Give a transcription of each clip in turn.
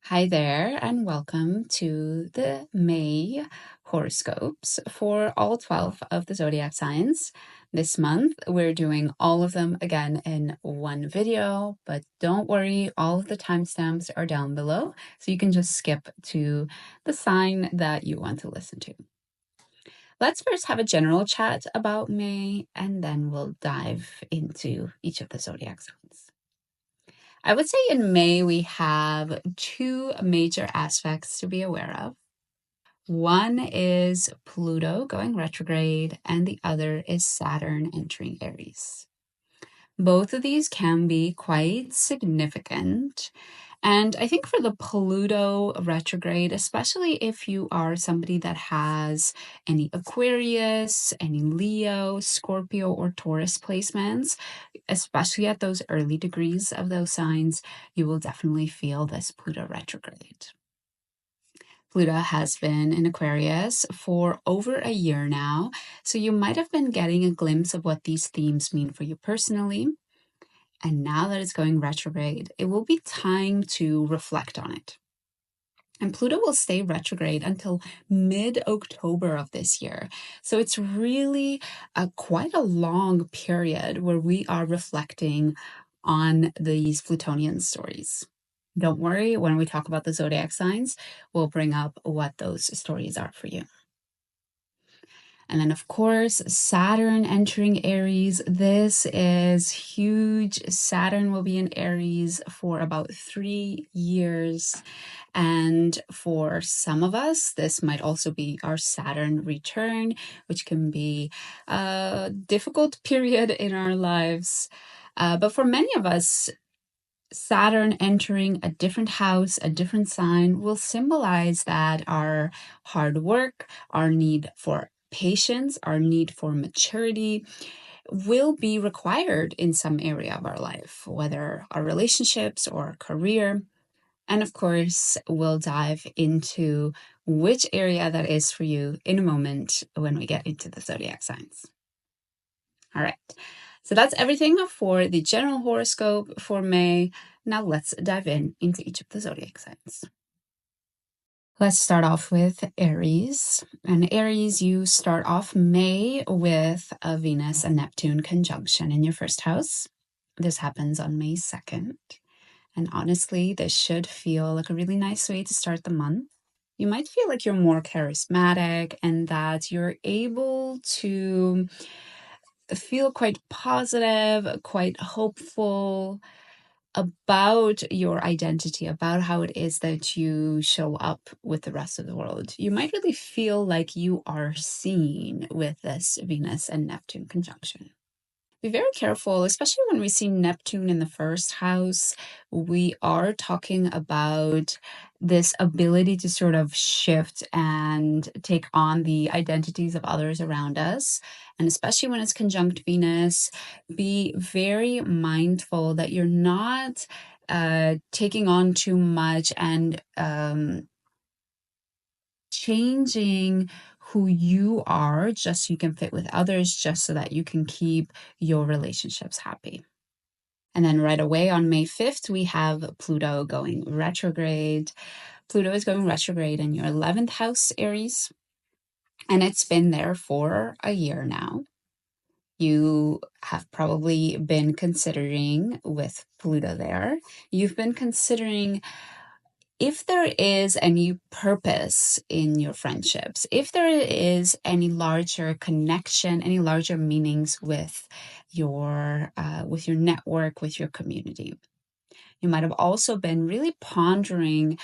Hi there, and welcome to the May horoscopes for all 12 of the zodiac signs. This month, we're doing all of them again in one video, but don't worry, all of the timestamps are down below, so you can just skip to the sign that you want to listen to. Let's first have a general chat about May, and then we'll dive into each of the zodiac signs. I would say in May, we have two major aspects to be aware of. One is Pluto going retrograde, and the other is Saturn entering Aries. Both of these can be quite significant. And I think for the Pluto retrograde, especially if you are somebody that has any Aquarius, any Leo, Scorpio, or Taurus placements, especially at those early degrees of those signs, you will definitely feel this Pluto retrograde. Pluto has been in Aquarius for over a year now, so you might have been getting a glimpse of what these themes mean for you personally. And now that it's going retrograde, it will be time to reflect on it. And Pluto will stay retrograde until mid-October of this year. So it's really quite a long period where we are reflecting on these Plutonian stories. Don't worry, when we talk about the zodiac signs, we'll bring up what those stories are for you. And then, of course, Saturn entering Aries. This is huge. Saturn will be in Aries for about 3 years. And for some of us, this might also be our Saturn return, which can be a difficult period in our lives. But for many of us, Saturn entering a different house, a different sign, will symbolize that our hard work, our need for patience, our need for maturity will be required in some area of our life, whether our relationships or our career. And of course, we'll dive into which area that is for you in a moment when we get into the zodiac signs. All right, so that's everything for the general horoscope for May. Now let's dive into each of the zodiac signs. Let's start off with Aries. And Aries, you start off May with a Venus and Neptune conjunction in your first house. This happens on May 2nd. And honestly, this should feel like a really nice way to start the month. You might feel like you're more charismatic and that you're able to feel quite positive, quite hopeful about your identity, about how it is that you show up with the rest of the world. You might really feel like you are seen with this Venus and Neptune conjunction. Be very careful, especially when we see Neptune in the first house. We are talking about this ability to sort of shift and take on the identities of others around us. And especially when it's conjunct Venus, be very mindful that you're not taking on too much and changing who you are just so you can fit with others, just so that you can keep your relationships happy. And then right away on May 5th, we have Pluto going retrograde. Pluto is going retrograde in your 11th house, Aries, and it's been there for a year now. You have probably been considering, with Pluto there, you've been considering if there is any purpose in your friendships, if there is any larger connection, any larger meanings with your network, with your community. You might have also been really pondering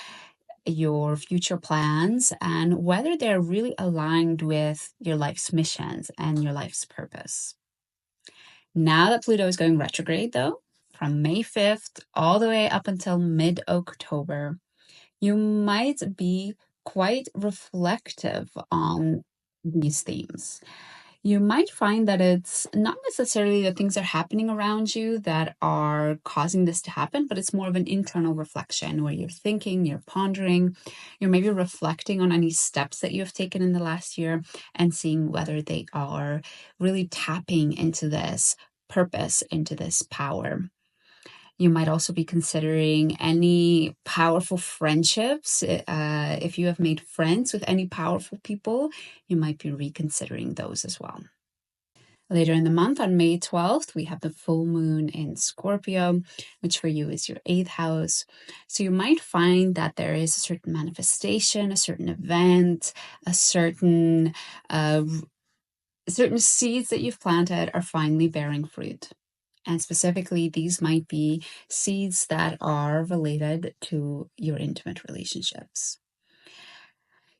your future plans and whether they're really aligned with your life's missions and your life's purpose. Now that Pluto is going retrograde, though, from May 5th all the way up until mid-October, you might be quite reflective on these themes. You might find that it's not necessarily that things are happening around you that are causing this to happen, but it's more of an internal reflection where you're thinking, you're pondering, you're maybe reflecting on any steps that you have taken in the last year and seeing whether they are really tapping into this purpose, into this power. You might also be considering any powerful friendships. If you have made friends with any powerful people, you might be reconsidering those as well. Later in the month, on May 12th, we have the full moon in Scorpio, which for you is your 8th house. So you might find that there is a certain manifestation, a certain event, a certain seeds that you've planted are finally bearing fruit. And specifically, these might be seeds that are related to your intimate relationships.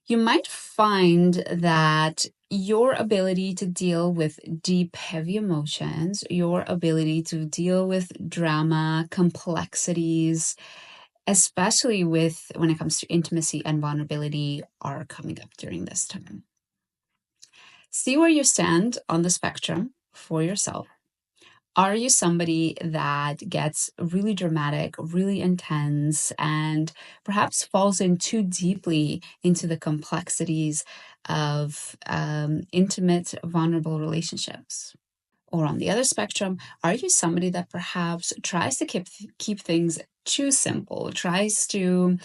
You might find that your ability to deal with deep, heavy emotions, your ability to deal with drama, complexities, especially when it comes to intimacy and vulnerability, are coming up during this time. See where you stand on the spectrum for yourself. Are you somebody that gets really dramatic, really intense, and perhaps falls in too deeply into the complexities of intimate, vulnerable relationships? Or on the other spectrum, are you somebody that perhaps tries to keep things too simple, tries to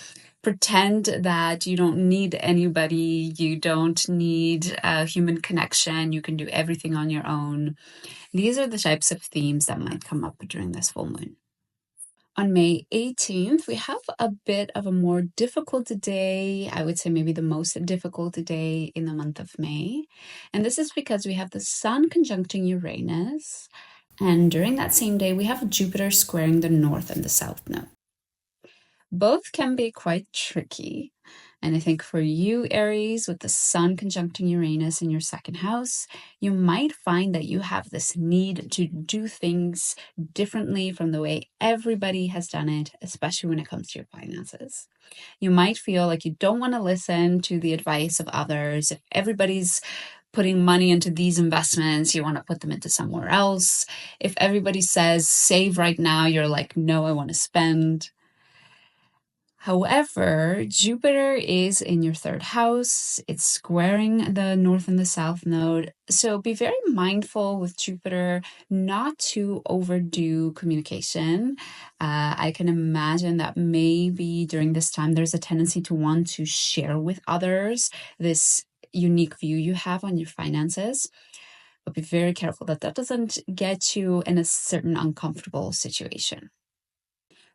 pretend that you don't need anybody, you don't need a human connection, you can do everything on your own? These are the types of themes that might come up during this full moon. On May 18th, we have a bit of a more difficult day. I would say maybe the most difficult day in the month of May. And this is because we have the Sun conjuncting Uranus. And during that same day, we have Jupiter squaring the North and the South node. Both can be quite tricky. And I think for you, Aries, with the Sun conjuncting Uranus in your second house, you might find that you have this need to do things differently from the way everybody has done it, especially when it comes to your finances. You might feel like you don't want to listen to the advice of others. If everybody's putting money into these investments, you want to put them into somewhere else. If everybody says save right now, you're like, no, I want to spend. However, Jupiter is in your third house. It's squaring the North and the South node. So be very mindful with Jupiter not to overdo communication. I can imagine that maybe during this time, there's a tendency to want to share with others this unique view you have on your finances. But be very careful that that doesn't get you in a certain uncomfortable situation.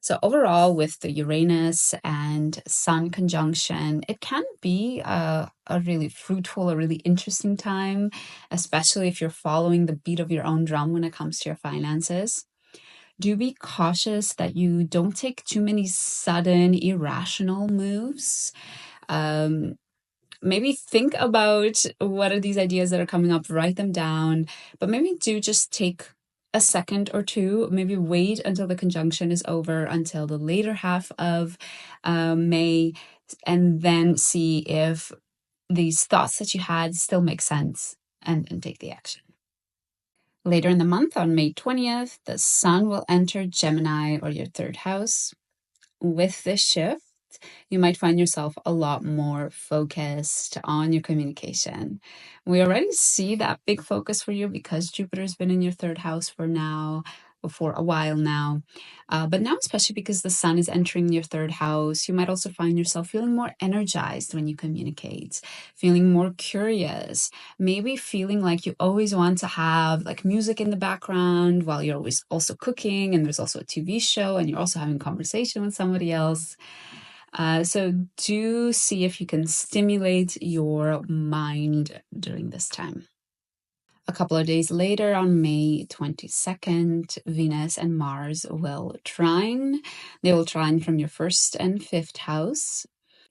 So overall, with the Uranus and Sun conjunction, it can be a really fruitful, a really interesting time, especially if you're following the beat of your own drum when it comes to your finances. Do be cautious that you don't take too many sudden, irrational moves. Maybe think about what are these ideas that are coming up, write them down, but maybe do just take a second or two, maybe wait until the conjunction is over, until the later half of May, and then see if these thoughts that you had still make sense, and take the action. Later in the month, on May 20th, the Sun will enter Gemini, or your third house. With this shift, you might find yourself a lot more focused on your communication. We already see that big focus for you because Jupiter's been in your third house for a while now. But now, especially because the Sun is entering your third house, you might also find yourself feeling more energized when you communicate, feeling more curious, maybe feeling like you always want to have like music in the background while you're always also cooking, and there's also a TV show, and you're also having conversation with somebody else. So do see if you can stimulate your mind during this time. A couple of days later, on May 22nd, Venus and Mars will trine. They will trine from your first and fifth house.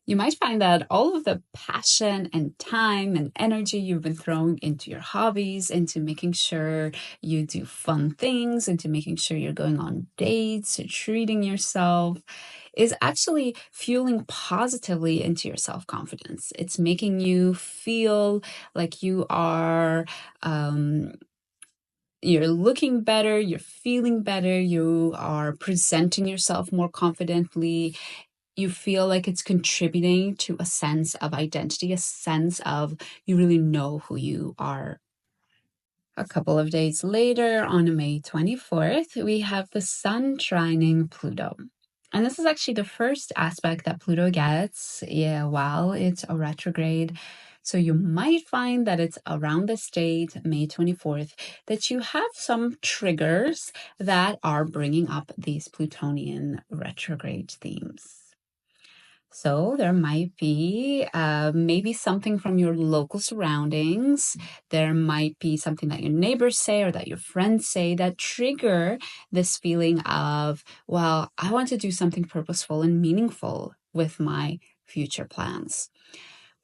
You might find that all of the passion and time and energy you've been throwing into your hobbies, into making sure you do fun things, into making sure you're going on dates, treating yourself, is actually fueling positively into your self-confidence. It's making you feel like you are you're looking better, you're feeling better, you are presenting yourself more confidently. You feel like it's contributing to a sense of identity, a sense of you really know who you are. A couple of days later, on May 24th, we have the Sun trining Pluto. And this is actually the first aspect that Pluto gets while it's a retrograde. So you might find that it's around this date, May 24th, that you have some triggers that are bringing up these Plutonian retrograde themes. So there might be maybe something from your local surroundings. There might be something that your neighbors say or that your friends say that trigger this feeling of, well, I want to do something purposeful and meaningful with my future plans.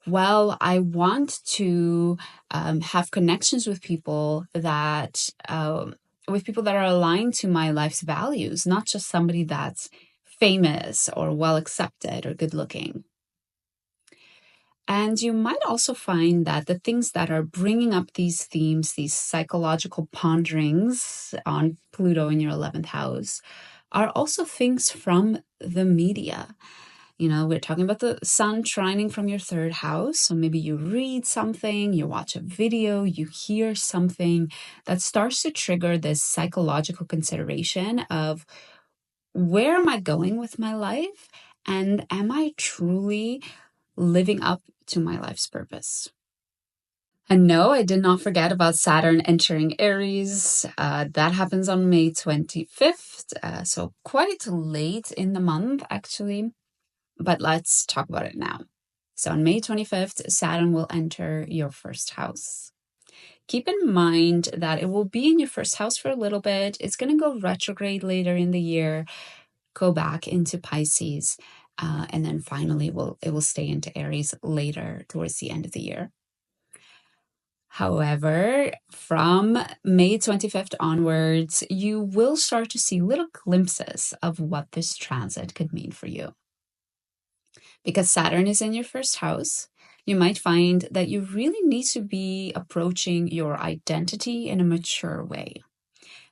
Well, I want to have connections with people that are aligned to my life's values, not just somebody that's famous or well accepted or good looking. And you might also find that the things that are bringing up these themes, these psychological ponderings on Pluto in your 11th house, are also things from the media. You know, we're talking about the Sun trining from your 3rd house. So maybe you read something, you watch a video, you hear something that starts to trigger this psychological consideration of, where am I going with my life? And am I truly living up to my life's purpose? And no, I did not forget about Saturn entering Aries. That happens on May 25th, so quite late in the month, actually. But let's talk about it now. So on May 25th, Saturn will enter your 1st house. Keep in mind that it will be in your 1st house for a little bit. It's going to go retrograde later in the year, go back into Pisces, and then finally it will stay into Aries later towards the end of the year. However, from May 25th onwards, you will start to see little glimpses of what this transit could mean for you. Because Saturn is in your 1st house, you might find that you really need to be approaching your identity in a mature way.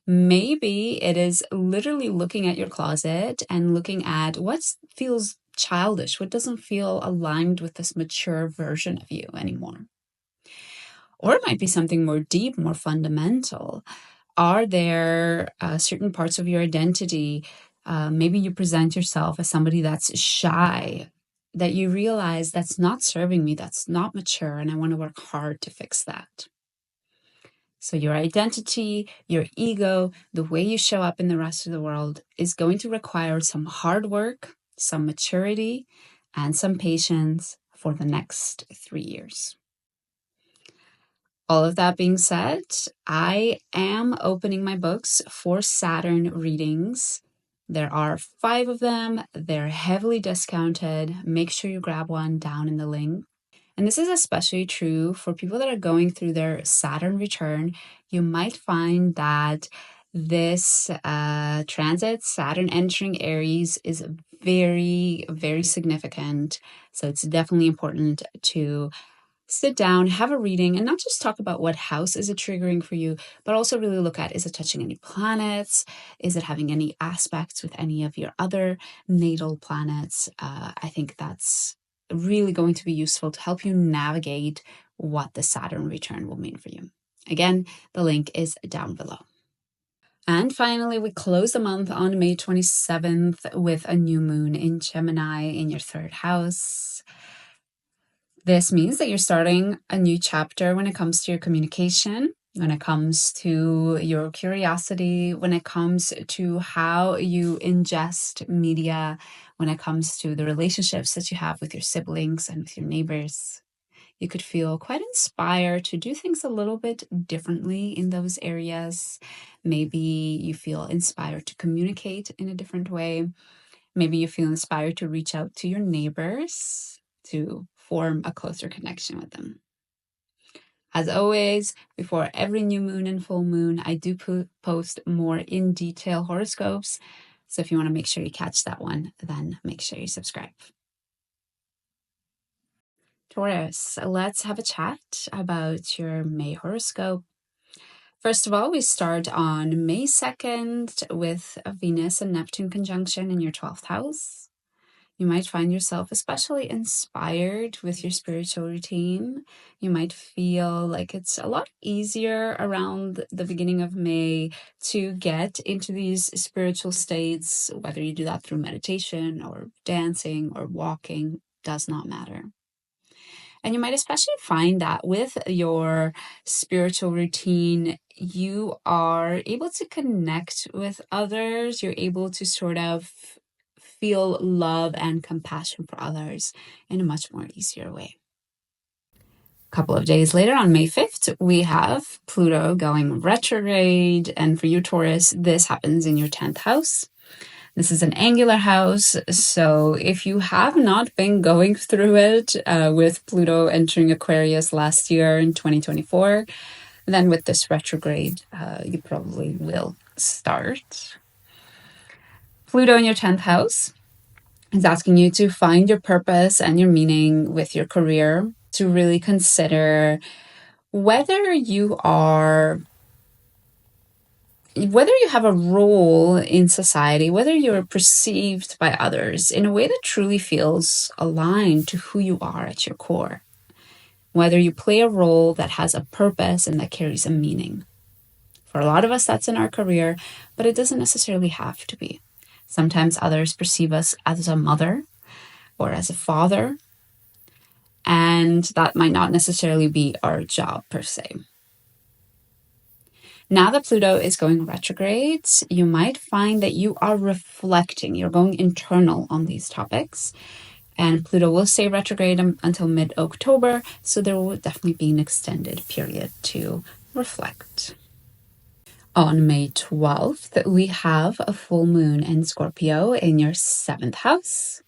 Maybe it is literally looking at your closet and looking at what feels childish, what doesn't feel aligned with this mature version of you anymore. Or it might be something more deep, more fundamental. Are there certain parts of your identity? Maybe you present yourself as somebody that's shy, that you realize that's not serving me, that's not mature, and I want to work hard to fix that. So your identity, your ego, the way you show up in the rest of the world is going to require some hard work, some maturity, and some patience for the next 3 years. All of that being said, I am opening my books for Saturn readings. There are 5 of them. They're heavily discounted. Make sure you grab one down in the link. And this is especially true for people that are going through their Saturn return. You might find that this transit, Saturn entering Aries, is very, very significant. So it's definitely important to sit down, have a reading, and not just talk about what house is it triggering for you, but also really look at, is it touching any planets? Is it having any aspects with any of your other natal planets? I think that's really going to be useful to help you navigate what the Saturn return will mean for you. Again, the link is down below. And finally, we close the month on May 27th with a new moon in Gemini in your 3rd house. This means that you're starting a new chapter when it comes to your communication, when it comes to your curiosity, when it comes to how you ingest media, when it comes to the relationships that you have with your siblings and with your neighbors. You could feel quite inspired to do things a little bit differently in those areas. Maybe you feel inspired to communicate in a different way. Maybe you feel inspired to reach out to your neighbors to form a closer connection with them. As always, before every new moon and full moon, I do post more in detail horoscopes. So if you want to make sure you catch that one, then make sure you subscribe. Taurus, let's have a chat about your May horoscope. First of all, we start on May 2nd with a Venus and Neptune conjunction in your 12th house. You might find yourself especially inspired with your spiritual routine. You might feel like it's a lot easier around the beginning of May to get into these spiritual states, whether you do that through meditation or dancing or walking, does not matter. And you might especially find that with your spiritual routine, you are able to connect with others. You're able to sort of feel love and compassion for others in a much more easier way. A couple of days later, on May 5th, we have Pluto going retrograde. And for you, Taurus, this happens in your 10th house. This is an angular house, so if you have not been going through it with Pluto entering Aquarius last year in 2024, then with this retrograde, you probably will start. Pluto in your 10th house is asking you to find your purpose and your meaning with your career, to really consider whether you have a role in society, whether you're perceived by others in a way that truly feels aligned to who you are at your core, whether you play a role that has a purpose and that carries a meaning. For a lot of us, that's in our career, but it doesn't necessarily have to be. Sometimes others perceive us as a mother or as a father, and that might not necessarily be our job per se. Now that Pluto is going retrograde, you might find that you are reflecting, you're going internal on these topics. And Pluto will stay retrograde until mid-October, so there will definitely be an extended period to reflect. On May 12th, we have a full moon in Scorpio in your 7th house.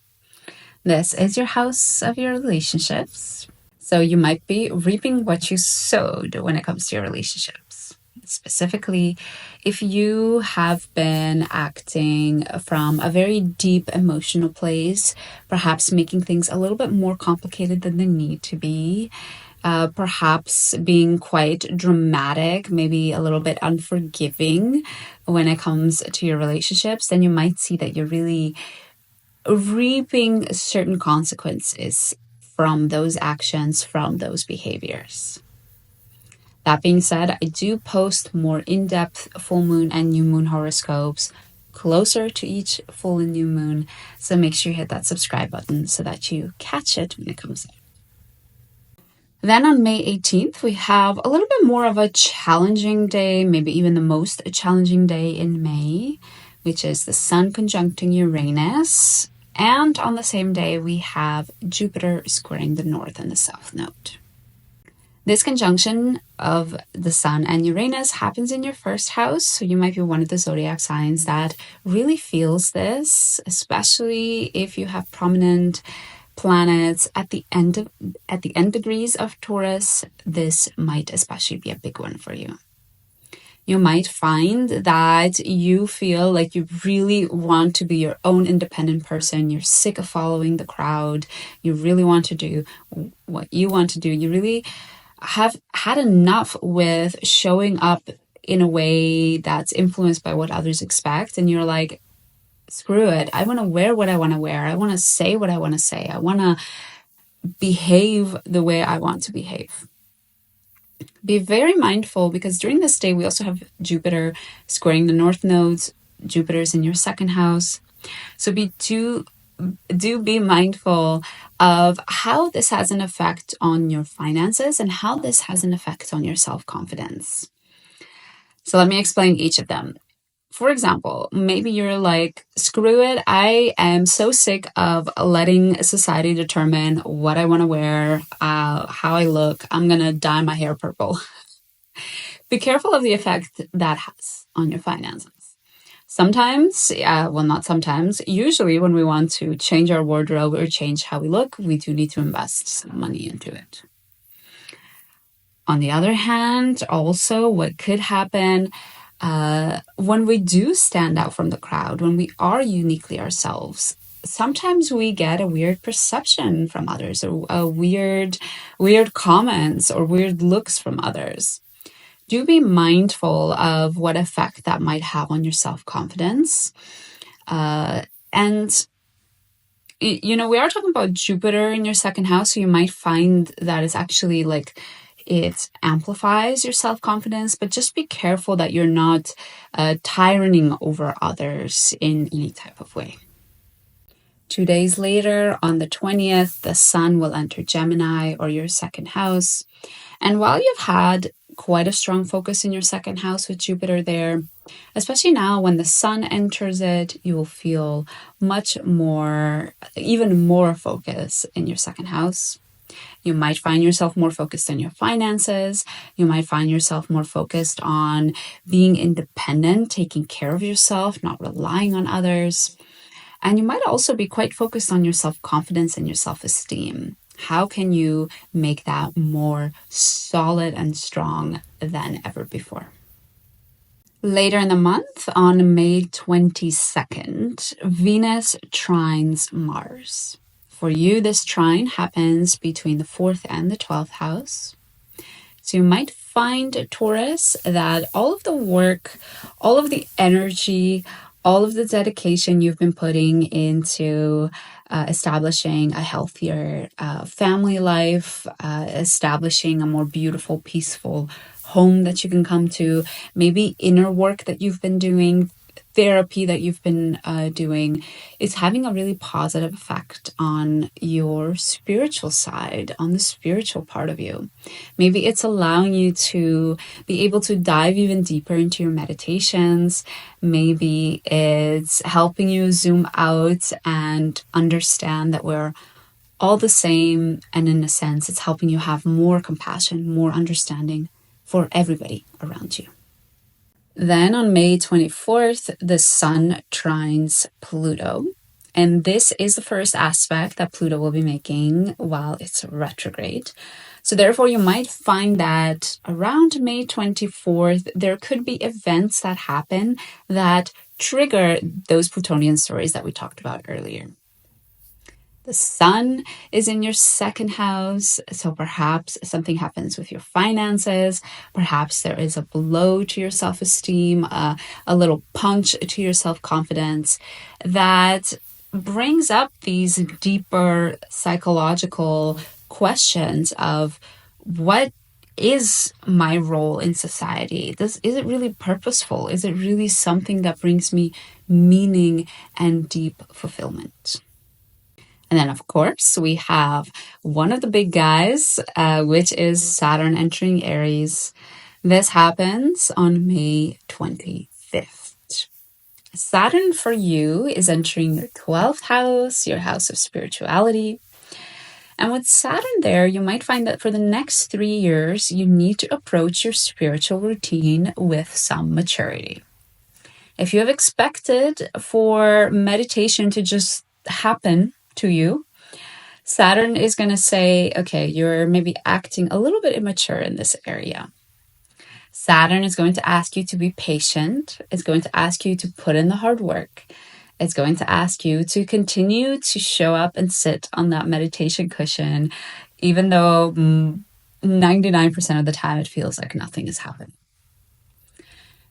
This is your house of your relationships. So you might be reaping what you sowed when it comes to your relationships. Specifically, if you have been acting from a very deep emotional place, perhaps making things a little bit more complicated than they need to be, perhaps being quite dramatic, maybe a little bit unforgiving when it comes to your relationships, then you might see that you're really reaping certain consequences from those actions, from those behaviors. That being said, I do post more in-depth full moon and new moon horoscopes closer to each full and new moon. So make sure you hit that subscribe button so that you catch it when it comes out. Then on May 18th, we have a little bit more of a challenging day, maybe even the most challenging day in May, which is the Sun conjuncting Uranus. And on the same day, we have Jupiter squaring the North and the South Node. This conjunction of the Sun and Uranus happens in your first house, so you might be one of the zodiac signs that really feels this, especially if you have prominent planets at the end degrees of Taurus. This might especially be a big one for you. You might find that you feel like you really want to be your own independent person. You're sick of following the crowd. You really want to do what you want to do. You really have had enough with showing up in a way that's influenced by what others expect. And you're like, screw it. I want to wear what I want to wear. I want to say what I want to say. I want to behave the way I want to behave. Be very mindful, because during this day, we also have Jupiter squaring the North nodes. Jupiter's in your second house. So do be mindful of how this has an effect on your finances and how this has an effect on your self-confidence. So let me explain each of them. For example, maybe you're like, screw it, I am so sick of letting society determine what I want to wear, how I look. I'm going to dye my hair purple. Be careful of the effect that has on your finances. Sometimes, not sometimes, usually when we want to change our wardrobe or change how we look, we do need to invest some money into it. On the other hand, also what could happen when we do stand out from the crowd, when we are uniquely ourselves, sometimes we get a weird perception from others, or weird comments or weird looks from others. Do be mindful of what effect that might have on your self-confidence. And We are talking about Jupiter in your second house, so you might find that it's actually like it amplifies your self-confidence, but just be careful that you're not tyranning over others in any type of way. 2 days later, on the 20th, the sun will enter Gemini, or your second house. And while you've had quite a strong focus in your second house with Jupiter there, especially now when the sun enters it, you will feel even more focus in your second house. You might find yourself more focused on your finances. You might find yourself more focused on being independent, taking care of yourself, not relying on others. And you might also be quite focused on your self-confidence and your self-esteem. How can you make that more solid and strong than ever before? Later in the month, on May 22nd, Venus trines Mars. For you, this trine happens between the 4th and the 12th house. So you might find, Taurus, that all of the work, all of the energy, all of the dedication you've been putting into establishing a healthier family life, establishing a more beautiful, peaceful home that you can come to, maybe inner work that you've been doing, therapy that you've been doing, is having a really positive effect on your spiritual side, on the spiritual part of you. Maybe it's allowing you to be able to dive even deeper into your meditations. Maybe it's helping you zoom out and understand that we're all the same. And in a sense, it's helping you have more compassion, more understanding for everybody around you. Then on May 24th, the sun trines Pluto. And this is the first aspect that Pluto will be making while it's retrograde. So therefore, you might find that around May 24th, there could be events that happen that trigger those Plutonian stories that we talked about earlier. The sun is in your second house, so perhaps something happens with your finances. Perhaps there is a blow to your self-esteem, a little punch to your self-confidence that brings up these deeper psychological questions of what is my role in society? Is it really purposeful? Is it really something that brings me meaning and deep fulfillment? And then, of course, we have one of the big guys, which is Saturn entering Aries. This happens on May 25th. Saturn for you is entering your 12th house, your house of spirituality. And with Saturn there, you might find that for the next 3 years, you need to approach your spiritual routine with some maturity. If you have expected for meditation to just happen to you, Saturn is going to say, okay, you're maybe acting a little bit immature in this area. Saturn is going to ask you to be patient. It's going to ask you to put in the hard work. It's going to ask you to continue to show up and sit on that meditation cushion, even though 99% of the time it feels like nothing is happening.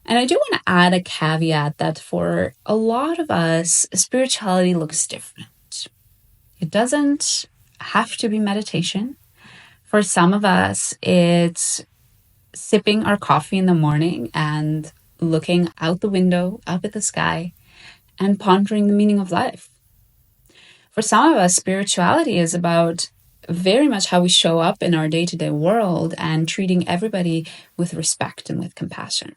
And I do want to add a caveat that for a lot of us, spirituality looks different. It doesn't have to be meditation. For some of us, it's sipping our coffee in the morning and looking out the window, up at the sky, and pondering the meaning of life. For some of us, spirituality is about very much how we show up in our day-to-day world and treating everybody with respect and with compassion.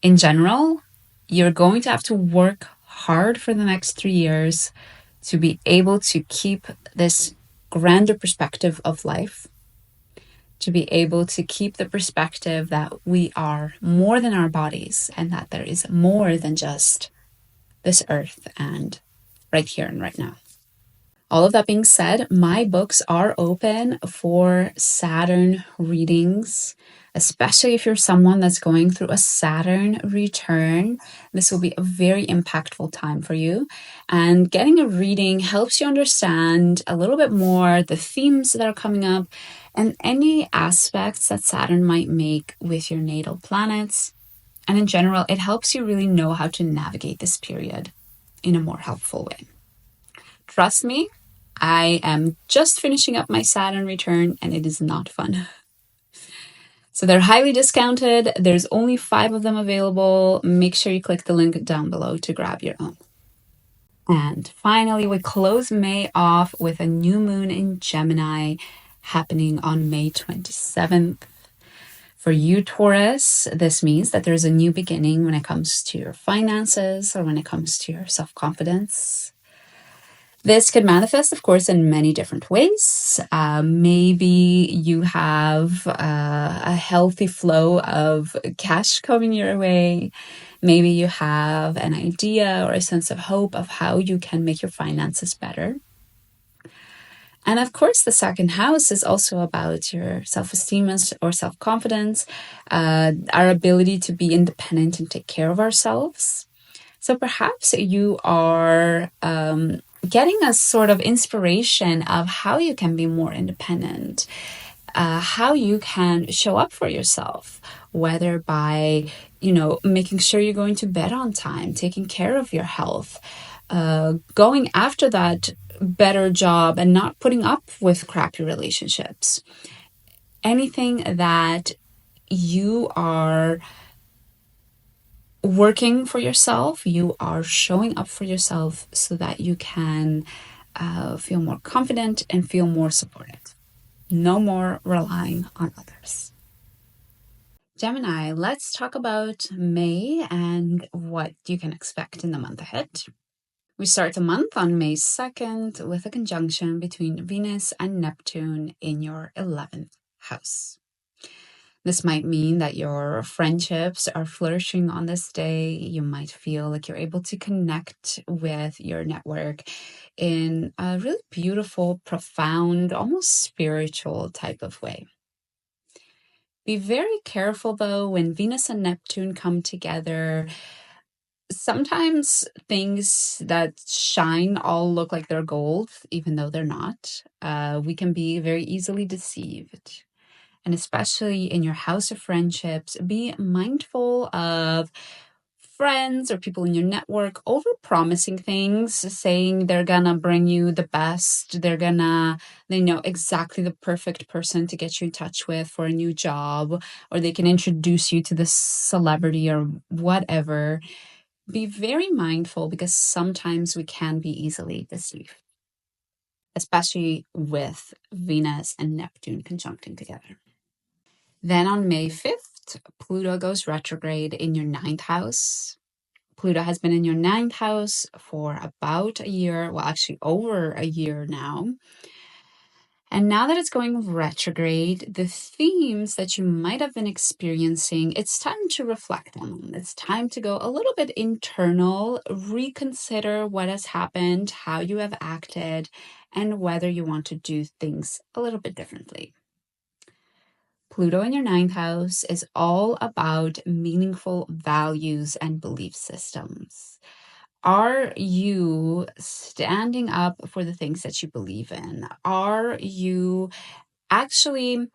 In general, you're going to have to work hard for the next 3 years to be able to keep this grander perspective of life, to be able to keep the perspective that we are more than our bodies and that there is more than just this earth and right here and right now. All of that being said, my books are open for Saturn readings, especially if you're someone that's going through a Saturn return. This will be a very impactful time for you. And getting a reading helps you understand a little bit more the themes that are coming up and any aspects that Saturn might make with your natal planets. And in general, it helps you really know how to navigate this period in a more helpful way. Trust me, I am just finishing up my Saturn return and it is not fun. So they're highly discounted. There's only 5 of them available. Make sure you click the link down below to grab your own. And finally, we close May off with a new moon in Gemini happening on May 27th. For you, Taurus, this means that there's a new beginning when it comes to your finances or when it comes to your self-confidence. This could manifest, of course, in many different ways. Maybe you have a healthy flow of cash coming your way. Maybe you have an idea or a sense of hope of how you can make your finances better. And of course, the second house is also about your self-esteem or self-confidence, our ability to be independent and take care of ourselves. So perhaps you are getting a sort of inspiration of how you can be more independent, how you can show up for yourself, whether by, making sure you're going to bed on time, taking care of your health, going after that better job and not putting up with crappy relationships. Anything that you are working for yourself, you are showing up for yourself so that you can feel more confident and feel more supported. No more relying on others. Gemini, let's talk about May and what you can expect in the month ahead. We start the month on May 2nd with a conjunction between Venus and Neptune in your 11th house. This might mean that your friendships are flourishing on this day. You might feel like you're able to connect with your network in a really beautiful, profound, almost spiritual type of way. Be very careful, though, when Venus and Neptune come together. Sometimes things that shine all look like they're gold, even though they're not. We can be very easily deceived. And especially in your house of friendships, be mindful of friends or people in your network over-promising things, saying they're gonna bring you the best, they know exactly the perfect person to get you in touch with for a new job, or they can introduce you to this celebrity or whatever. Be very mindful because sometimes we can be easily deceived, especially with Venus and Neptune conjuncting together. Then on May 5th, Pluto goes retrograde in your 9th house. Pluto has been in your 9th house for about a year, well, actually over a year now. And now that it's going retrograde, the themes that you might have been experiencing, it's time to reflect on them. It's time to go a little bit internal, reconsider what has happened, how you have acted, and whether you want to do things a little bit differently. Pluto in your 9th house is all about meaningful values and belief systems. Are you standing up for the things that you believe in? Are you actually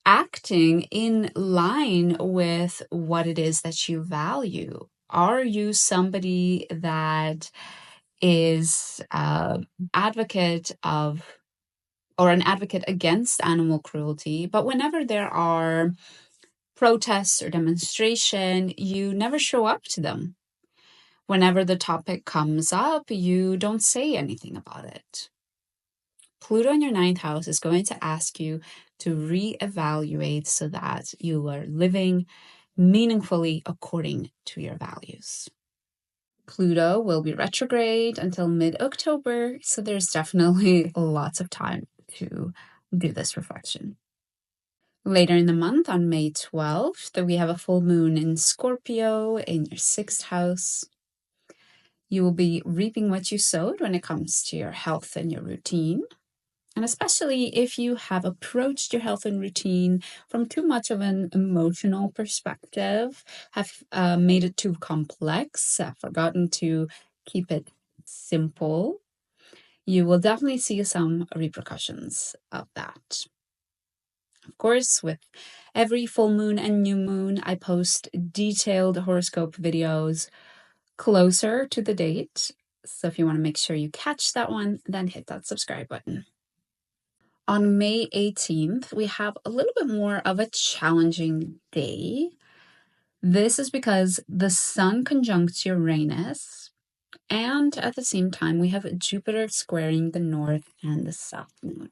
acting in line with what it is that you value? Are you somebody that is an advocate against animal cruelty, but whenever there are protests or demonstration, you never show up to them? Whenever the topic comes up, you don't say anything about it. Pluto in your 9th house is going to ask you to reevaluate so that you are living meaningfully according to your values. Pluto will be retrograde until mid-October, so there's definitely lots of time to do this reflection. Later in the month, on May 12th, we have a full moon in Scorpio in your 6th house. You will be reaping what you sowed when it comes to your health and your routine. And especially if you have approached your health and routine from too much of an emotional perspective, have made it too complex, have forgotten to keep it simple, you will definitely see some repercussions of that. Of course, with every full moon and new moon, I post detailed horoscope videos closer to the date. So if you want to make sure you catch that one, then hit that subscribe button. On May 18th, we have a little bit more of a challenging day. This is because the Sun conjuncts Uranus, and at the same time, we have Jupiter squaring the North and the South Node.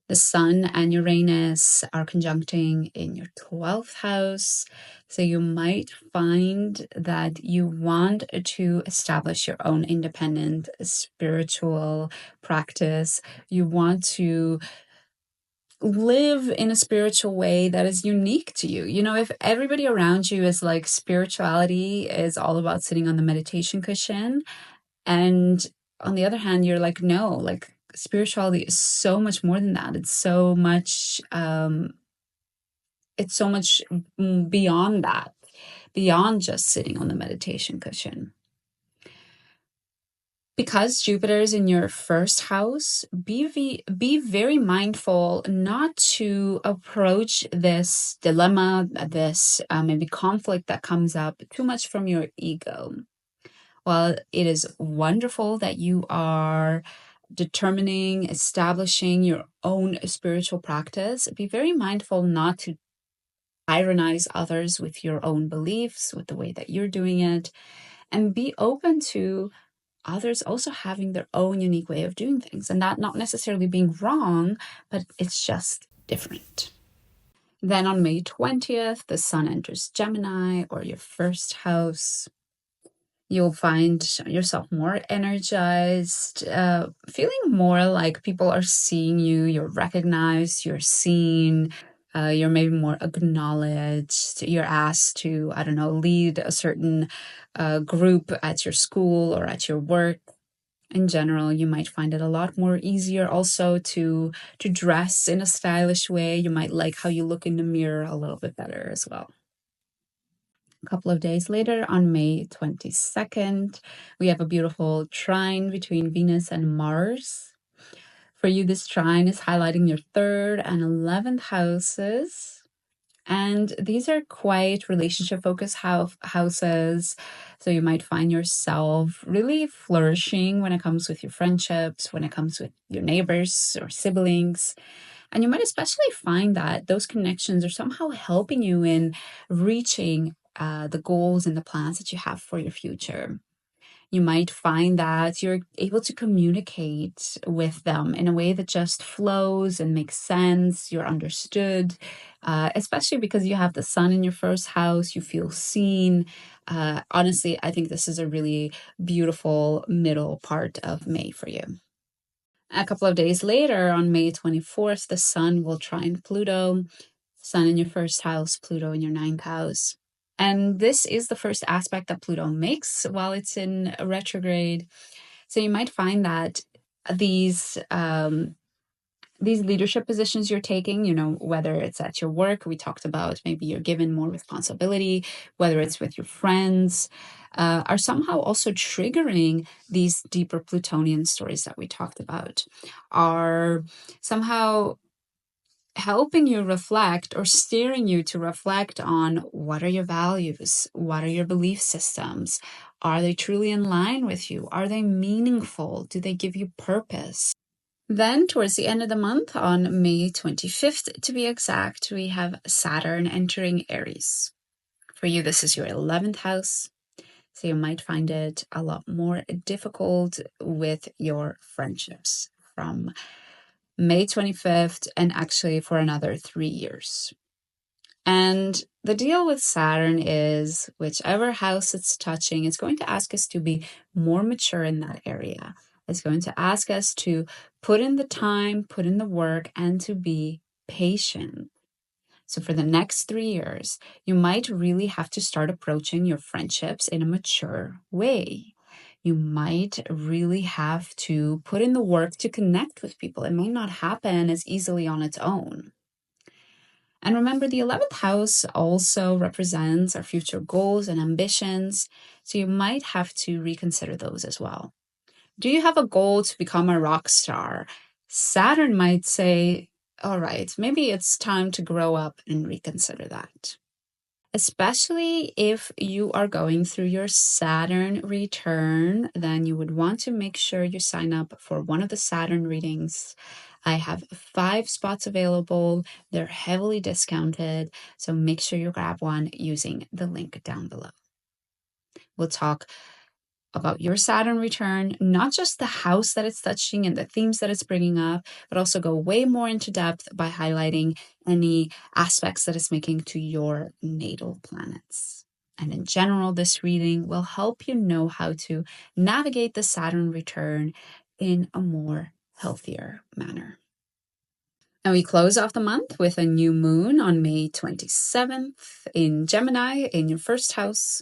The Sun and Uranus are conjuncting in your 12th house. So you might find that you want to establish your own independent spiritual practice. You want to live in a spiritual way that is unique to you. You know, if everybody around you is like, spirituality is all about sitting on the meditation cushion, and on the other hand, you're like, no, like spirituality is so much more than that. It's so much beyond that, beyond just sitting on the meditation cushion. Because Jupiter is in your first house, be very mindful not to approach this dilemma, this maybe conflict that comes up too much from your ego. While it is wonderful that you are determining, establishing your own spiritual practice, be very mindful not to ironize others with your own beliefs, with the way that you're doing it, and be open to others also having their own unique way of doing things, and that not necessarily being wrong, but it's just different. Then on May 20th, the Sun enters Gemini, or your first house. You'll find yourself more energized, feeling more like people are seeing you, you're recognized, you're seen, you're maybe more acknowledged, you're asked to, I don't know, lead a certain group at your school or at your work. In general, you might find it a lot more easier also to dress in a stylish way. You might like how you look in the mirror a little bit better as well. A couple of days later, on May 22nd, we have a beautiful trine between Venus and Mars. For you, this trine is highlighting your 3rd and 11th houses. And these are quite relationship-focused houses. So you might find yourself really flourishing when it comes with your friendships, when it comes with your neighbors or siblings. And you might especially find that those connections are somehow helping you in reaching the goals and the plans that you have for your future. You might find that you're able to communicate with them in a way that just flows and makes sense. You're understood, especially because you have the Sun in your first house. You feel seen. Honestly, I think this is a really beautiful middle part of May for you. A couple of days later, on May 24th, the Sun will trine Pluto. Sun in your first house, Pluto in your 9th house. And this is the first aspect that Pluto makes while it's in retrograde. So you might find that these leadership positions you're taking, you know, whether it's at your work, we talked about maybe you're given more responsibility, whether it's with your friends, are somehow also triggering these deeper Plutonian stories that we talked about, are somehow helping you reflect or steering you to reflect on what are your values, what are your belief systems, are they truly in line with you, are they meaningful, do they give you purpose? Then towards the end of the month, on May 25th to be exact, we have Saturn entering Aries. For you, this is your 11th house, so you might find it a lot more difficult with your friendships from May 25th and actually for another 3 years. And the deal with Saturn is whichever house it's touching, it's going to ask us to be more mature in that area. It's going to ask us to put in the time, put in the work, and to be patient. So for the next 3 years, you might really have to start approaching your friendships in a mature way. You might really have to put in the work to connect with people. It may not happen as easily on its own. And remember, the 11th house also represents our future goals and ambitions, so you might have to reconsider those as well. Do you have a goal to become a rock star? Saturn might say, all right, maybe it's time to grow up and reconsider that. Especially if you are going through your Saturn return, then you would want to make sure you sign up for one of the Saturn readings. I have 5 spots available. They're heavily discounted, so make sure you grab one using the link down below. We'll talk about your Saturn return, not just the house that it's touching and the themes that it's bringing up, but also go way more into depth by highlighting any aspects that it's making to your natal planets. And in general, this reading will help you know how to navigate the Saturn return in a more healthier manner. And we close off the month with a new moon on May 27th in Gemini in your first house.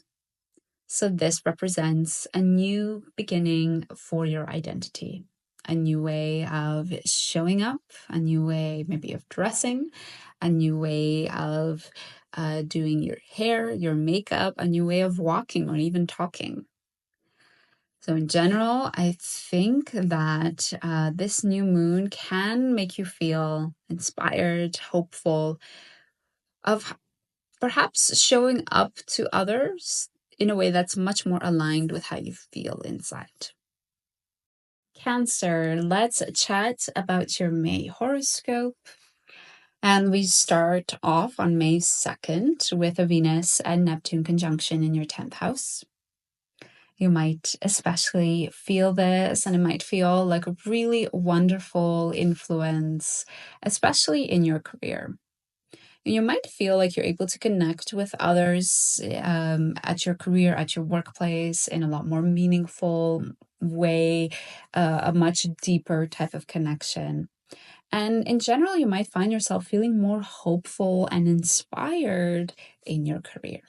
So this represents a new beginning for your identity, a new way of showing up, a new way maybe of dressing, a new way of doing your hair, your makeup, a new way of walking or even talking. So in general, I think that this new moon can make you feel inspired, hopeful, of perhaps showing up to others in a way that's much more aligned with how you feel inside. Cancer, let's chat about your May horoscope. And we start off on May 2nd with a Venus and Neptune conjunction in your 10th house. You might especially feel this, and it might feel like a really wonderful influence, especially in your career. You might feel like you're able to connect with others at your career, at your workplace in a lot more meaningful way, a much deeper type of connection. And in general, you might find yourself feeling more hopeful and inspired in your career.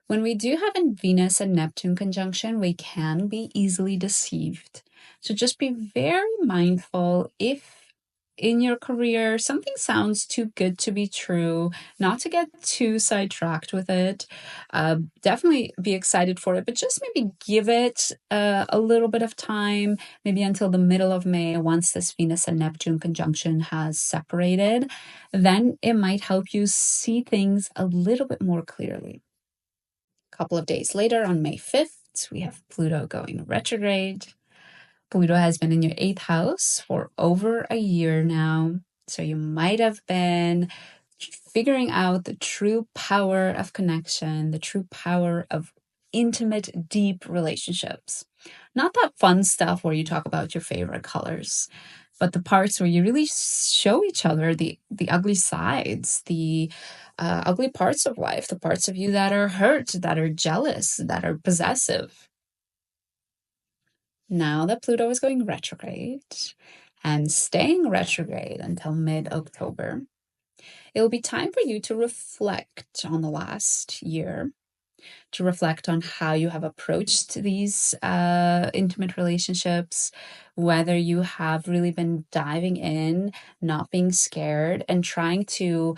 When we do have a Venus and Neptune conjunction, we can be easily deceived. So just be very mindful if in your career something sounds too good to be true, not to get too sidetracked with it. Definitely be excited for it, but just maybe give it a little bit of time, maybe until the middle of May, once this Venus and Neptune conjunction has separated. Then it might help you see things a little bit more clearly. A couple of days later, on May 5th, we have Pluto going retrograde. Pluto has been in your 8th house for over a year now. So you might have been figuring out the true power of connection, the true power of intimate, deep relationships. Not that fun stuff where you talk about your favorite colors, but the parts where you really show each other the ugly sides, the ugly parts of life, the parts of you that are hurt, that are jealous, that are possessive. Now that Pluto is going retrograde and staying retrograde until mid-October, it will be time for you to reflect on the last year, to reflect on how you have approached these intimate relationships, whether you have really been diving in, not being scared, and trying to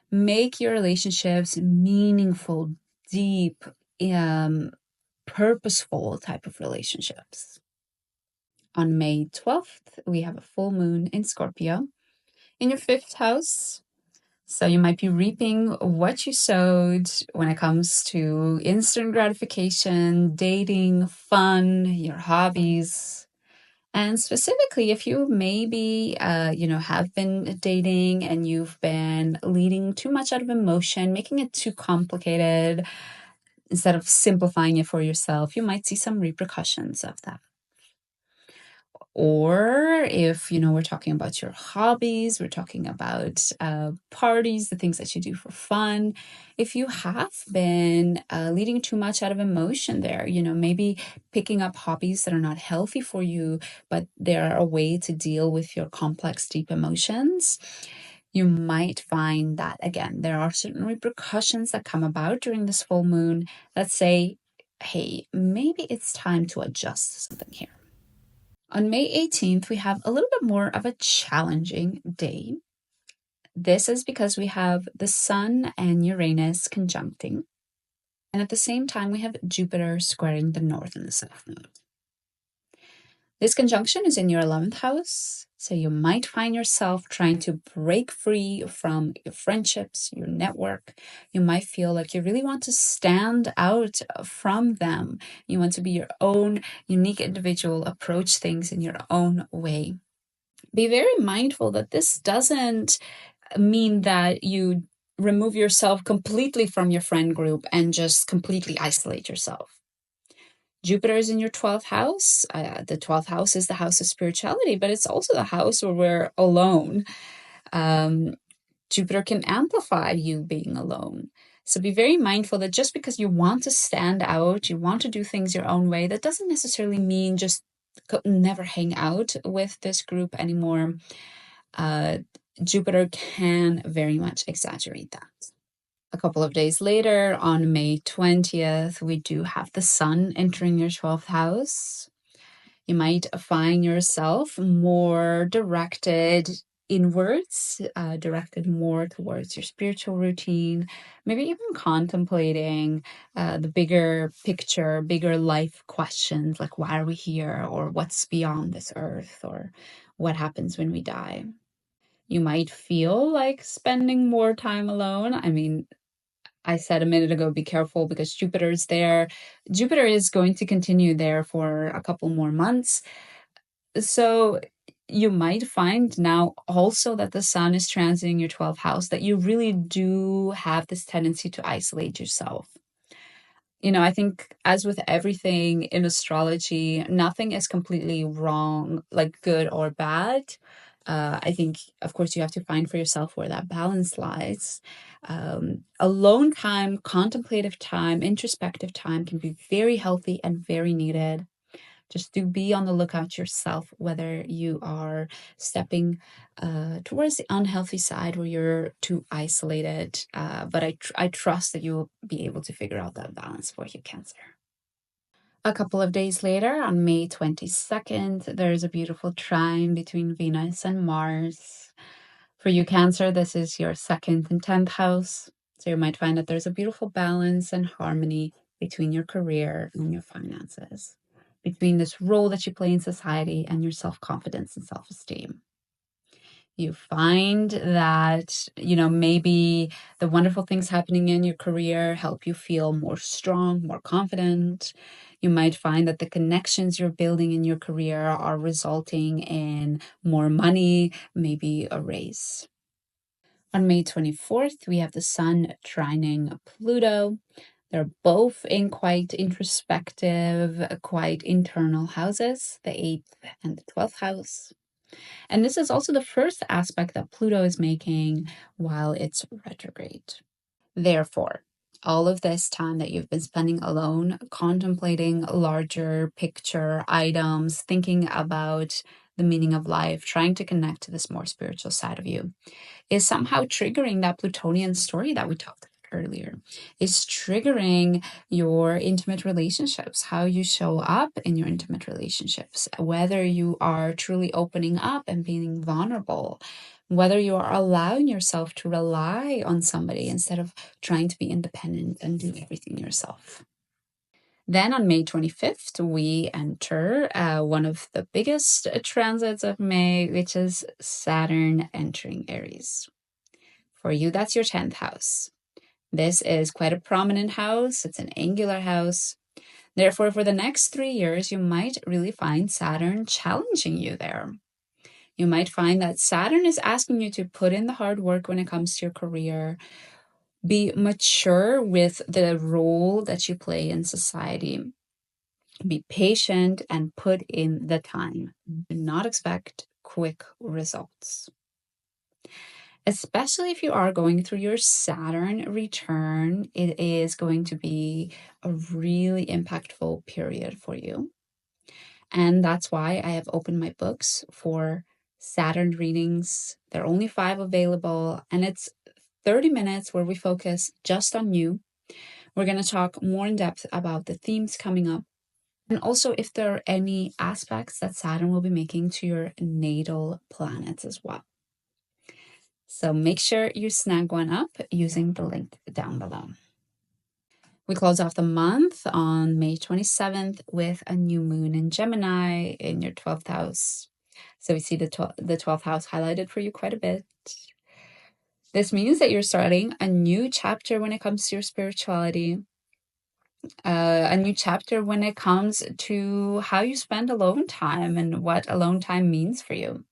make your relationships meaningful, deep, purposeful type of relationships. On May 12th, we have a full moon in Scorpio in your 5th house. So you might be reaping what you sowed when it comes to instant gratification, dating, fun, your hobbies. And specifically, if you maybe, have been dating and you've been leading too much out of emotion, making it too complicated, instead of simplifying it for yourself, you might see some repercussions of that. Or if, we're talking about your hobbies, we're talking about parties, the things that you do for fun. If you have been leading too much out of emotion there, maybe picking up hobbies that are not healthy for you, but they're a way to deal with your complex, deep emotions, you might find that, again, there are certain repercussions that come about during this full moon that say, hey, maybe it's time to adjust something here. On May 18th, we have a little bit more of a challenging day. This is because we have the Sun and Uranus conjuncting. And at the same time, we have Jupiter squaring the North and the South node. This conjunction is in your 11th house. So you might find yourself trying to break free from your friendships, your network. You might feel like you really want to stand out from them. You want to be your own unique individual, approach things in your own way. Be very mindful that this doesn't mean that you remove yourself completely from your friend group and just completely isolate yourself. Jupiter is in your 12th house. The 12th house is the house of spirituality, but it's also the house where we're alone. Jupiter can amplify you being alone. So be very mindful that just because you want to stand out, you want to do things your own way, that doesn't necessarily mean just never hang out with this group anymore. Jupiter can very much exaggerate that. A couple of days later, on May 20th, we do have the sun entering your 12th house. You might find yourself more directed inwards, directed more towards your spiritual routine, maybe even contemplating the bigger picture, bigger life questions like why are we here, or what's beyond this earth, or what happens when we die. You might feel like spending more time alone. I mean, I said a minute ago, be careful because Jupiter is there. Jupiter is going to continue there for a couple more months. So you might find now also that the sun is transiting your 12th house, that you really do have this tendency to isolate yourself. I think as with everything in astrology, nothing is completely wrong, like good or bad. I think, of course, you have to find for yourself where that balance lies. Alone time, contemplative time, introspective time can be very healthy and very needed. Just do be on the lookout yourself, whether you are stepping towards the unhealthy side where you're too isolated. But I trust that you will be able to figure out that balance for you, Cancer. A couple of days later, on May 22nd, there's a beautiful trine between Venus and Mars. For you, Cancer, this is your 2nd and 10th house. So you might find that there's a beautiful balance and harmony between your career and your finances, between this role that you play in society and your self-confidence and self-esteem. You find that, maybe the wonderful things happening in your career help you feel more strong, more confident. You might find that the connections you're building in your career are resulting in more money, maybe a raise. On May 24th, we have the sun trining Pluto. They're both in quite introspective, quite internal houses, the 8th and the 12th house. And this is also the first aspect that Pluto is making while it's retrograde. Therefore, all of this time that you've been spending alone, contemplating larger picture items, thinking about the meaning of life, trying to connect to this more spiritual side of you, is somehow triggering that Plutonian story that we talked about earlier. Is triggering your intimate relationships, how you show up in your intimate relationships, whether you are truly opening up and being vulnerable, whether you are allowing yourself to rely on somebody instead of trying to be independent and do everything yourself. Then on May 25th, we enter one of the biggest transits of May, which is Saturn entering Aries. For you, that's your 10th house. This is quite a prominent house. It's an angular house. Therefore, for the next 3 years, you might really find Saturn challenging you there. You might find that Saturn is asking you to put in the hard work when it comes to your career, be mature with the role that you play in society, be patient, and put in the time. Do not expect quick results. Especially if you are going through your Saturn return, it is going to be a really impactful period for you. And that's why I have opened my books for Saturn readings. There are only 5 available, and it's 30 minutes where we focus just on you. We're going to talk more in depth about the themes coming up, and also if there are any aspects that Saturn will be making to your natal planets as well. So make sure you snag one up using the link down below. We close off the month on May 27th with a new moon in Gemini in your 12th house. So we see the 12th house highlighted for you quite a bit. This means that you're starting a new chapter when it comes to your spirituality, a new chapter when it comes to how you spend alone time and what alone time means for you.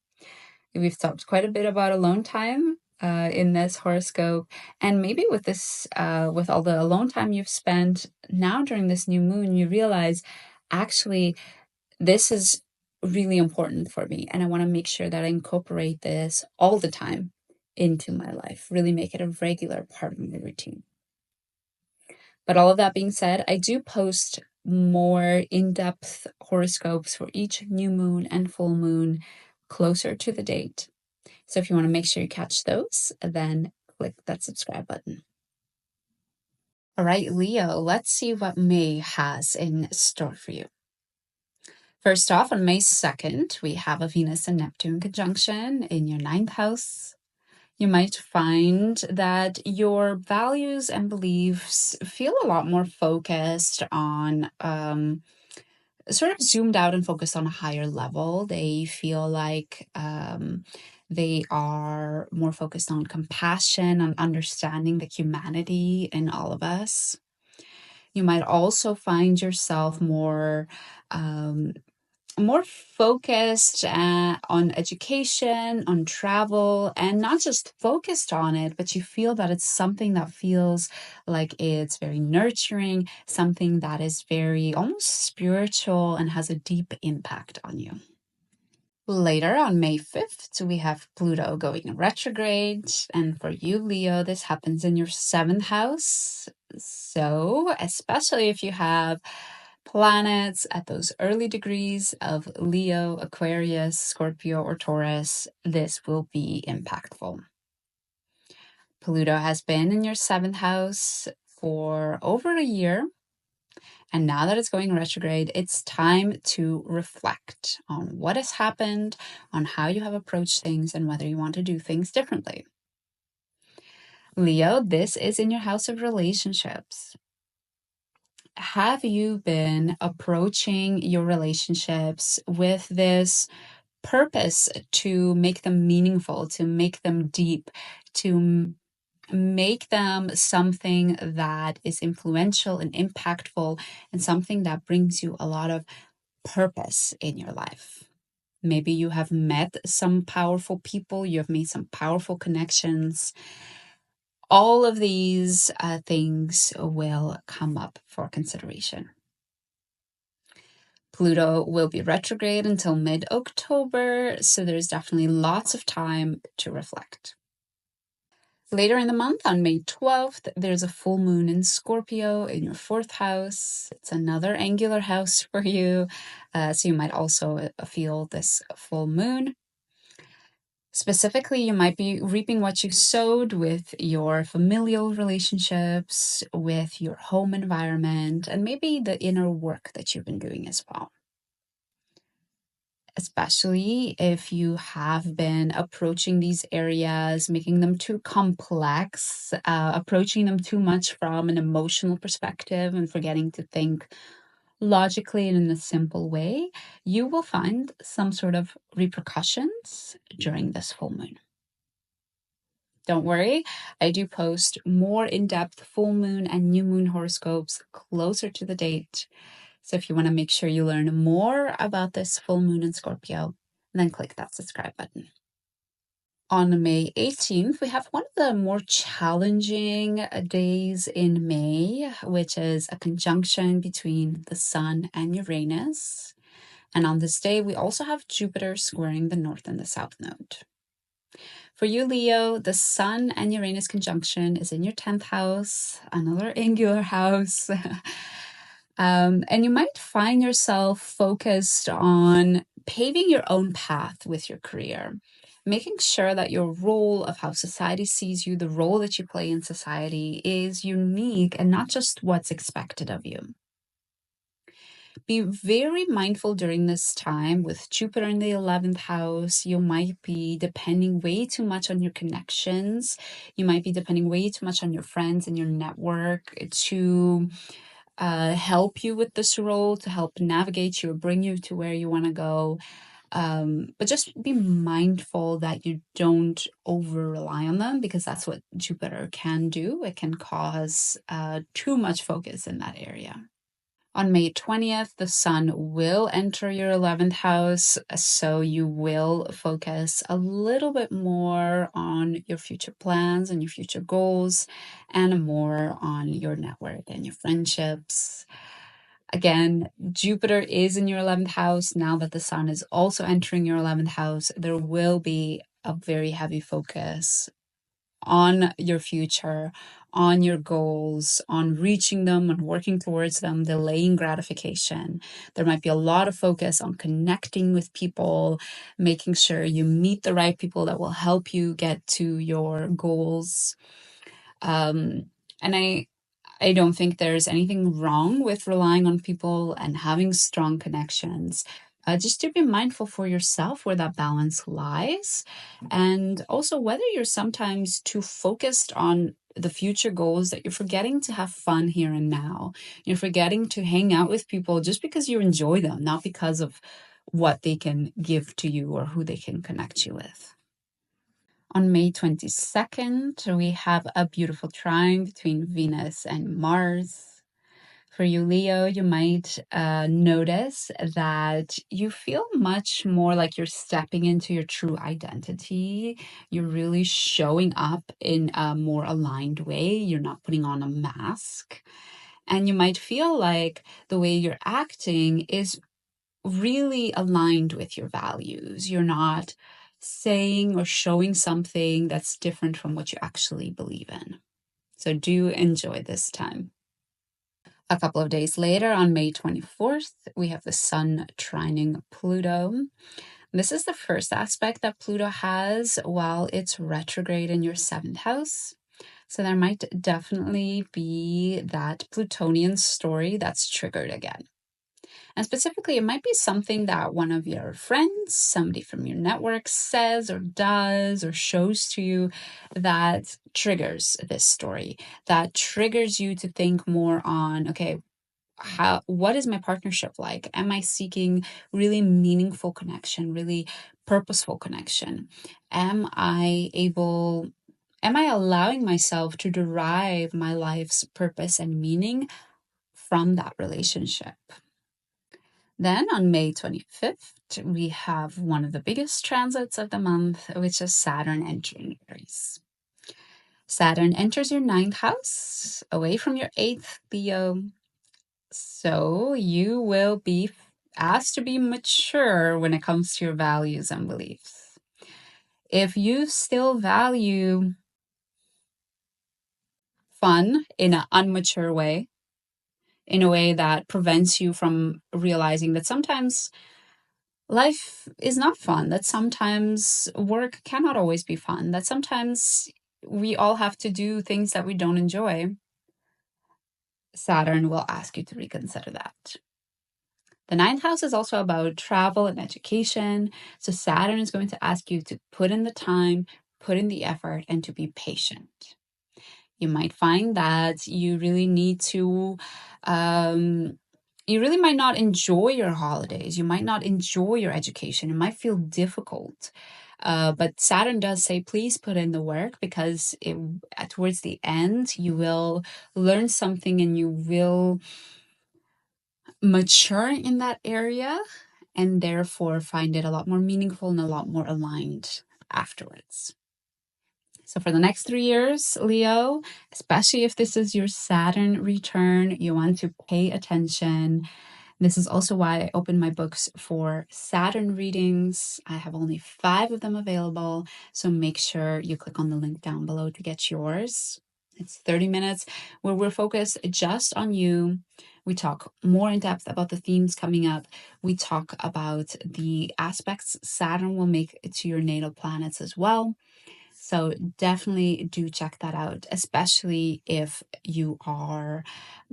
We've talked quite a bit about alone time in this horoscope, and maybe with this, with all the alone time you've spent now during this new moon, you realize actually this is really important for me, and I want to make sure that I incorporate this all the time into my life, really make it a regular part of my routine. But all of that being said, I do post more in-depth horoscopes for each new moon and full moon closer to the date. So if you want to make sure you catch those, then click that subscribe button. All right, Leo, let's see what May has in store for you. First off, on May 2nd, we have a Venus and Neptune conjunction in your 9th house. You might find that your values and beliefs feel a lot more focused on, sort of zoomed out and focused on a higher level. They feel like they are more focused on compassion, on understanding the humanity in all of us. You might also find yourself more focused on education, on travel, and not just focused on it, but you feel that it's something that feels like it's very nurturing, something that is very almost spiritual and has a deep impact on you. Later on May 5th, we have Pluto going retrograde. And for you, Leo, this happens in your 7th house. So, especially if you have planets at those early degrees of Leo, Aquarius, Scorpio, or Taurus, this will be impactful. Pluto has been in your 7th house for over a year. And now that it's going retrograde, it's time to reflect on what has happened, on how you have approached things, and whether you want to do things differently. Leo, this is in your house of relationships. Have you been approaching your relationships with this purpose to make them meaningful, to make them deep, to make them something that is influential and impactful and something that brings you a lot of purpose in your life? Maybe you have met some powerful people, you have made some powerful connections. All of these things will come up for consideration. Pluto will be retrograde until mid-October, so there's definitely lots of time to reflect. Later in the month, on May 12th, there's a full moon in Scorpio in your 4th house. It's another angular house for you, so you might also feel this full moon. Specifically, you might be reaping what you sowed with your familial relationships, with your home environment, and maybe the inner work that you've been doing as well. Especially if you have been approaching these areas, making them too complex, approaching them too much from an emotional perspective and forgetting to think logically and in a simple way, you will find some sort of repercussions during this full moon. Don't worry, I do post more in-depth full moon and new moon horoscopes closer to the date. So if you want to make sure you learn more about this full moon in Scorpio, then click that subscribe button. On May 18th, we have one of the more challenging days in May, which is a conjunction between the Sun and Uranus. And on this day, we also have Jupiter squaring the North and the South node. For you, Leo, the Sun and Uranus conjunction is in your 10th house, another angular house. And you might find yourself focused on paving your own path with your career, making sure that your role of how society sees you, the role that you play in society, is unique and not just what's expected of you. Be very mindful during this time with Jupiter in the 11th house. You might be depending way too much on your connections. You might be depending way too much on your friends and your network to help you with this role, to help navigate you or bring you to where you want to go. But just be mindful that you don't over rely on them, because that's what Jupiter can do. It can cause too much focus in that area. On May 20th, the sun will enter your 11th house, so you will focus a little bit more on your future plans and your future goals, and more on your network and your friendships. Again, Jupiter is in your 11th house. Now that the sun is also entering your 11th house, there will be a very heavy focus on your future, on your goals, on reaching them and working towards them, delaying gratification. There might be a lot of focus on connecting with people, making sure you meet the right people that will help you get to your goals. And I don't think there's anything wrong with relying on people and having strong connections. Just to be mindful for yourself where that balance lies, and also whether you're sometimes too focused on the future goals that you're forgetting to have fun here and now. You're forgetting to hang out with people just because you enjoy them, not because of what they can give to you or who they can connect you with. On May 22nd, we have a beautiful trine between Venus and Mars. For you, Leo, you might notice that you feel much more like you're stepping into your true identity. You're really showing up in a more aligned way. You're not putting on a mask. And you might feel like the way you're acting is really aligned with your values. You're not saying or showing something that's different from what you actually believe in. So do enjoy this time. A couple of days later, on May 24th, we have the sun trining Pluto. This is the first aspect that Pluto has while it's retrograde in your 7th house. So there might definitely be that Plutonian story that's triggered again. And specifically, it might be something that one of your friends, somebody from your network says or does or shows to you that triggers this story, that triggers you to think more on, okay, what is my partnership like? Am I seeking really meaningful connection, really purposeful connection? Am I allowing myself to derive my life's purpose and meaning from that relationship? Then on May 25th, we have one of the biggest transits of the month, which is Saturn entering Aries. Saturn enters your 9th house, away from your 8th, Leo. So you will be asked to be mature when it comes to your values and beliefs. If you still value fun in an unmature way, in a way that prevents you from realizing that sometimes life is not fun, that sometimes work cannot always be fun, that sometimes we all have to do things that we don't enjoy, Saturn will ask you to reconsider that. The 9th house is also about travel and education. So Saturn is going to ask you to put in the time, put in the effort, and to be patient. You might find that you really need to, you really might not enjoy your holidays. You might not enjoy your education. It might feel difficult. But Saturn does say, please put in the work, because towards the end, you will learn something and you will mature in that area, and therefore find it a lot more meaningful and a lot more aligned afterwards. So for the next 3 years, Leo, especially if this is your Saturn return, you want to pay attention. This is also why I opened my books for Saturn readings. I have only 5 of them available, so make sure you click on the link down below to get yours. It's 30 minutes where we're focused just on you. We talk more in depth about the themes coming up. We talk about the aspects Saturn will make to your natal planets as well. So definitely do check that out, especially if you are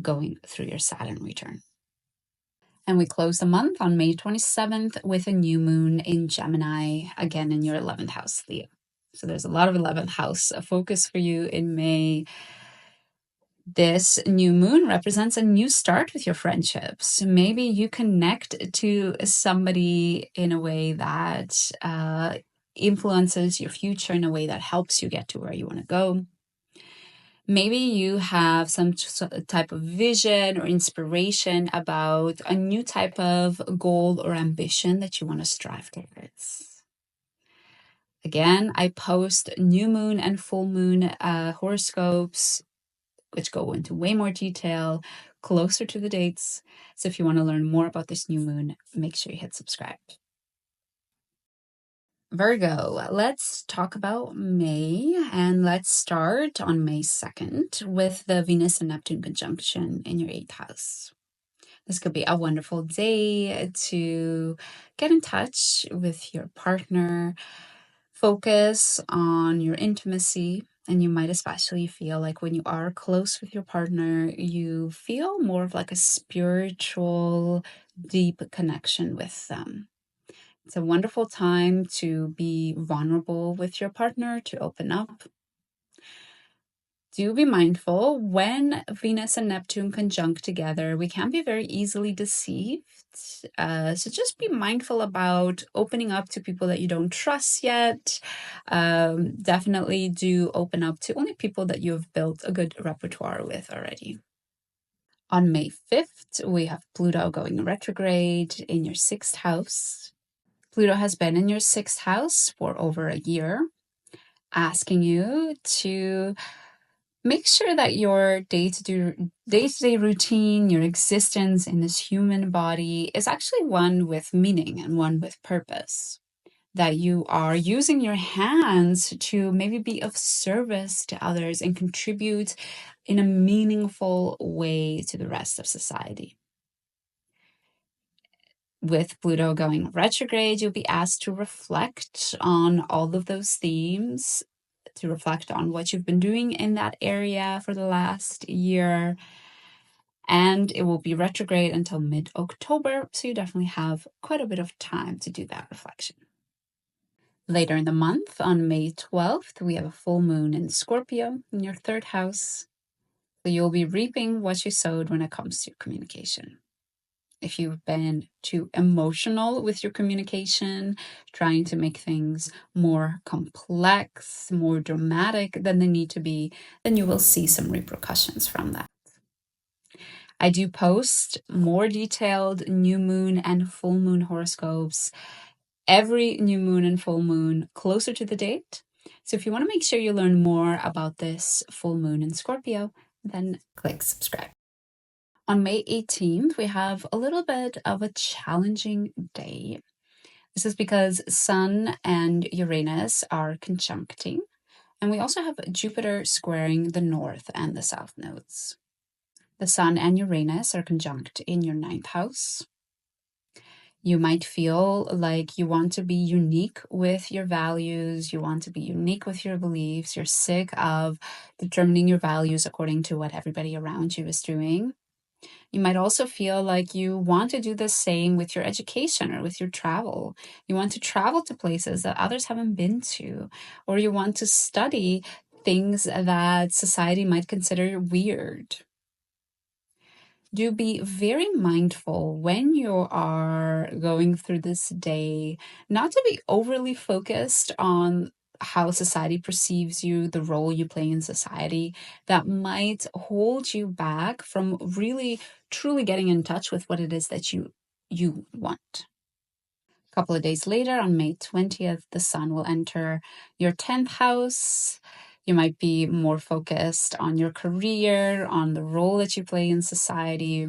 going through your Saturn return. And we close the month on May 27th with a new moon in Gemini, again in your 11th house, Leo. So there's a lot of 11th house focus for you in May. This new moon represents a new start with your friendships. Maybe you connect to somebody in a way that influences your future, in a way that helps you get to where you want to go. Maybe you have some type of vision or inspiration about a new type of goal or ambition that you want to strive towards. Again, I post new moon and full moon horoscopes, which go into way more detail closer to the dates. So if you want to learn more about this new moon, make sure you hit subscribe. Virgo, let's talk about May, and let's start on May 2nd with the Venus and Neptune conjunction in your 8th house. This could be a wonderful day to get in touch with your partner, focus on your intimacy, and you might especially feel like when you are close with your partner, you feel more of like a spiritual, deep connection with them. It's a wonderful time to be vulnerable with your partner, to open up. Do be mindful when Venus and Neptune conjunct together, we can be very easily deceived. So just be mindful about opening up to people that you don't trust yet. Definitely do open up to only people that you have built a good repertoire with already. On May 5th, we have Pluto going retrograde in your 6th house. Pluto has been in your 6th house for over a year, asking you to make sure that your day-to-day routine, your existence in this human body is actually one with meaning and one with purpose. That you are using your hands to maybe be of service to others and contribute in a meaningful way to the rest of society. With Pluto going retrograde, you'll be asked to reflect on all of those themes, to reflect on what you've been doing in that area for the last year. And it will be retrograde until mid-October, so you definitely have quite a bit of time to do that reflection. Later in the month, on May 12th, we have a full moon in Scorpio in your 3rd house. So you'll be reaping what you sowed when it comes to your communication. If you've been too emotional with your communication, trying to make things more complex, more dramatic than they need to be, then you will see some repercussions from that. I do post more detailed new moon and full moon horoscopes every new moon and full moon closer to the date. So if you want to make sure you learn more about this full moon in Scorpio, then click subscribe. On May 18th, we have a little bit of a challenging day. This is because Sun and Uranus are conjuncting, and we also have Jupiter squaring the north and the south nodes. The Sun and Uranus are conjunct in your 9th house. You might feel like you want to be unique with your values, you want to be unique with your beliefs, you're sick of determining your values according to what everybody around you is doing. You might also feel like you want to do the same with your education or with your travel. You want to travel to places that others haven't been to, or you want to study things that society might consider weird. Do be very mindful when you are going through this day, not to be overly focused on how society perceives you, the role you play in society, that might hold you back from really truly getting in touch with what it is that you want. A couple of days later, on May 20th, the sun will enter your 10th house. You might be more focused on your career, on the role that you play in society.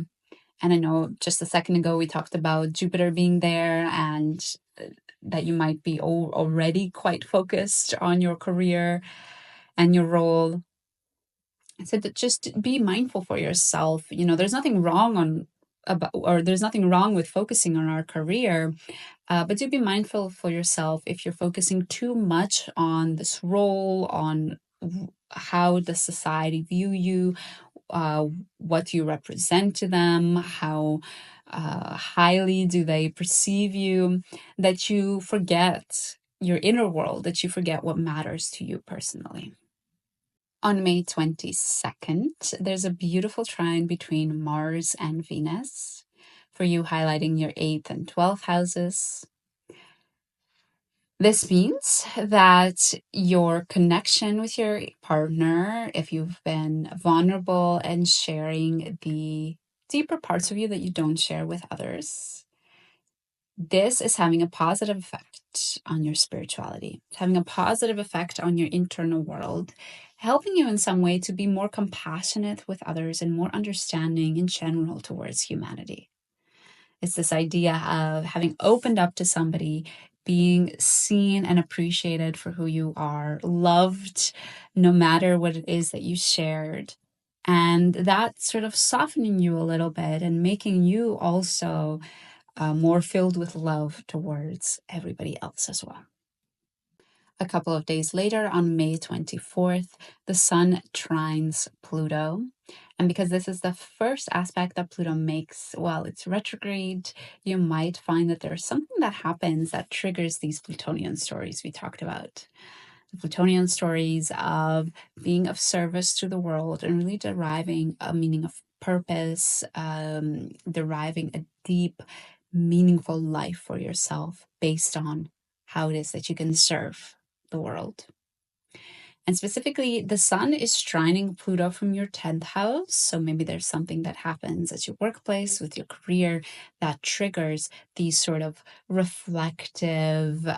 And I know just a second ago we talked about Jupiter being there, and that you might be already quite focused on your career and your role. So that just be mindful for yourself. There's nothing wrong there's nothing wrong with focusing on our career, but do be mindful for yourself if you're focusing too much on this role, on how the society view you, what you represent to them, how highly do they perceive you, that you forget your inner world, that you forget what matters to you personally. On May 22nd, there's a beautiful trine between Mars and Venus, for you highlighting your 8th and 12th houses. This means that your connection with your partner, if you've been vulnerable and sharing the deeper parts of you that you don't share with others, this is having a positive effect on your spirituality. It's having a positive effect on your internal world, helping you in some way to be more compassionate with others and more understanding in general towards humanity. It's this idea of having opened up to somebody, being seen and appreciated for who you are, loved no matter what it is that you shared. And that sort of softening you a little bit and making you also more filled with love towards everybody else as well. A couple of days later, on May 24th, the Sun trines Pluto. And because this is the first aspect that Pluto makes while it's retrograde, you might find that there's something that happens that triggers these Plutonian stories we talked about. The Plutonian stories of being of service to the world and really deriving a meaning of purpose, deriving a deep, meaningful life for yourself based on how it is that you can serve the world. And specifically, the Sun is trining Pluto from your 10th house. So maybe there's something that happens at your workplace with your career that triggers these sort of reflective,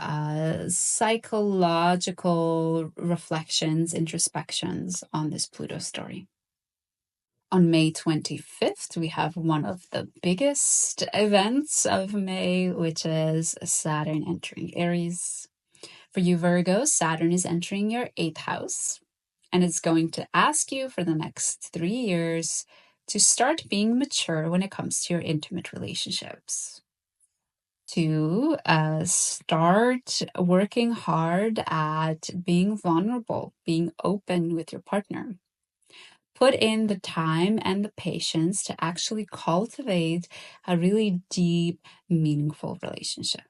psychological reflections, introspections on this Pluto story. On May 25th, we have one of the biggest events of May, which is Saturn entering Aries. For you, Virgo, Saturn is entering your 8th house, and it's going to ask you for the next 3 years to start being mature when it comes to your intimate relationships. To start working hard at being vulnerable, being open with your partner. Put in the time and the patience to actually cultivate a really deep, meaningful relationship.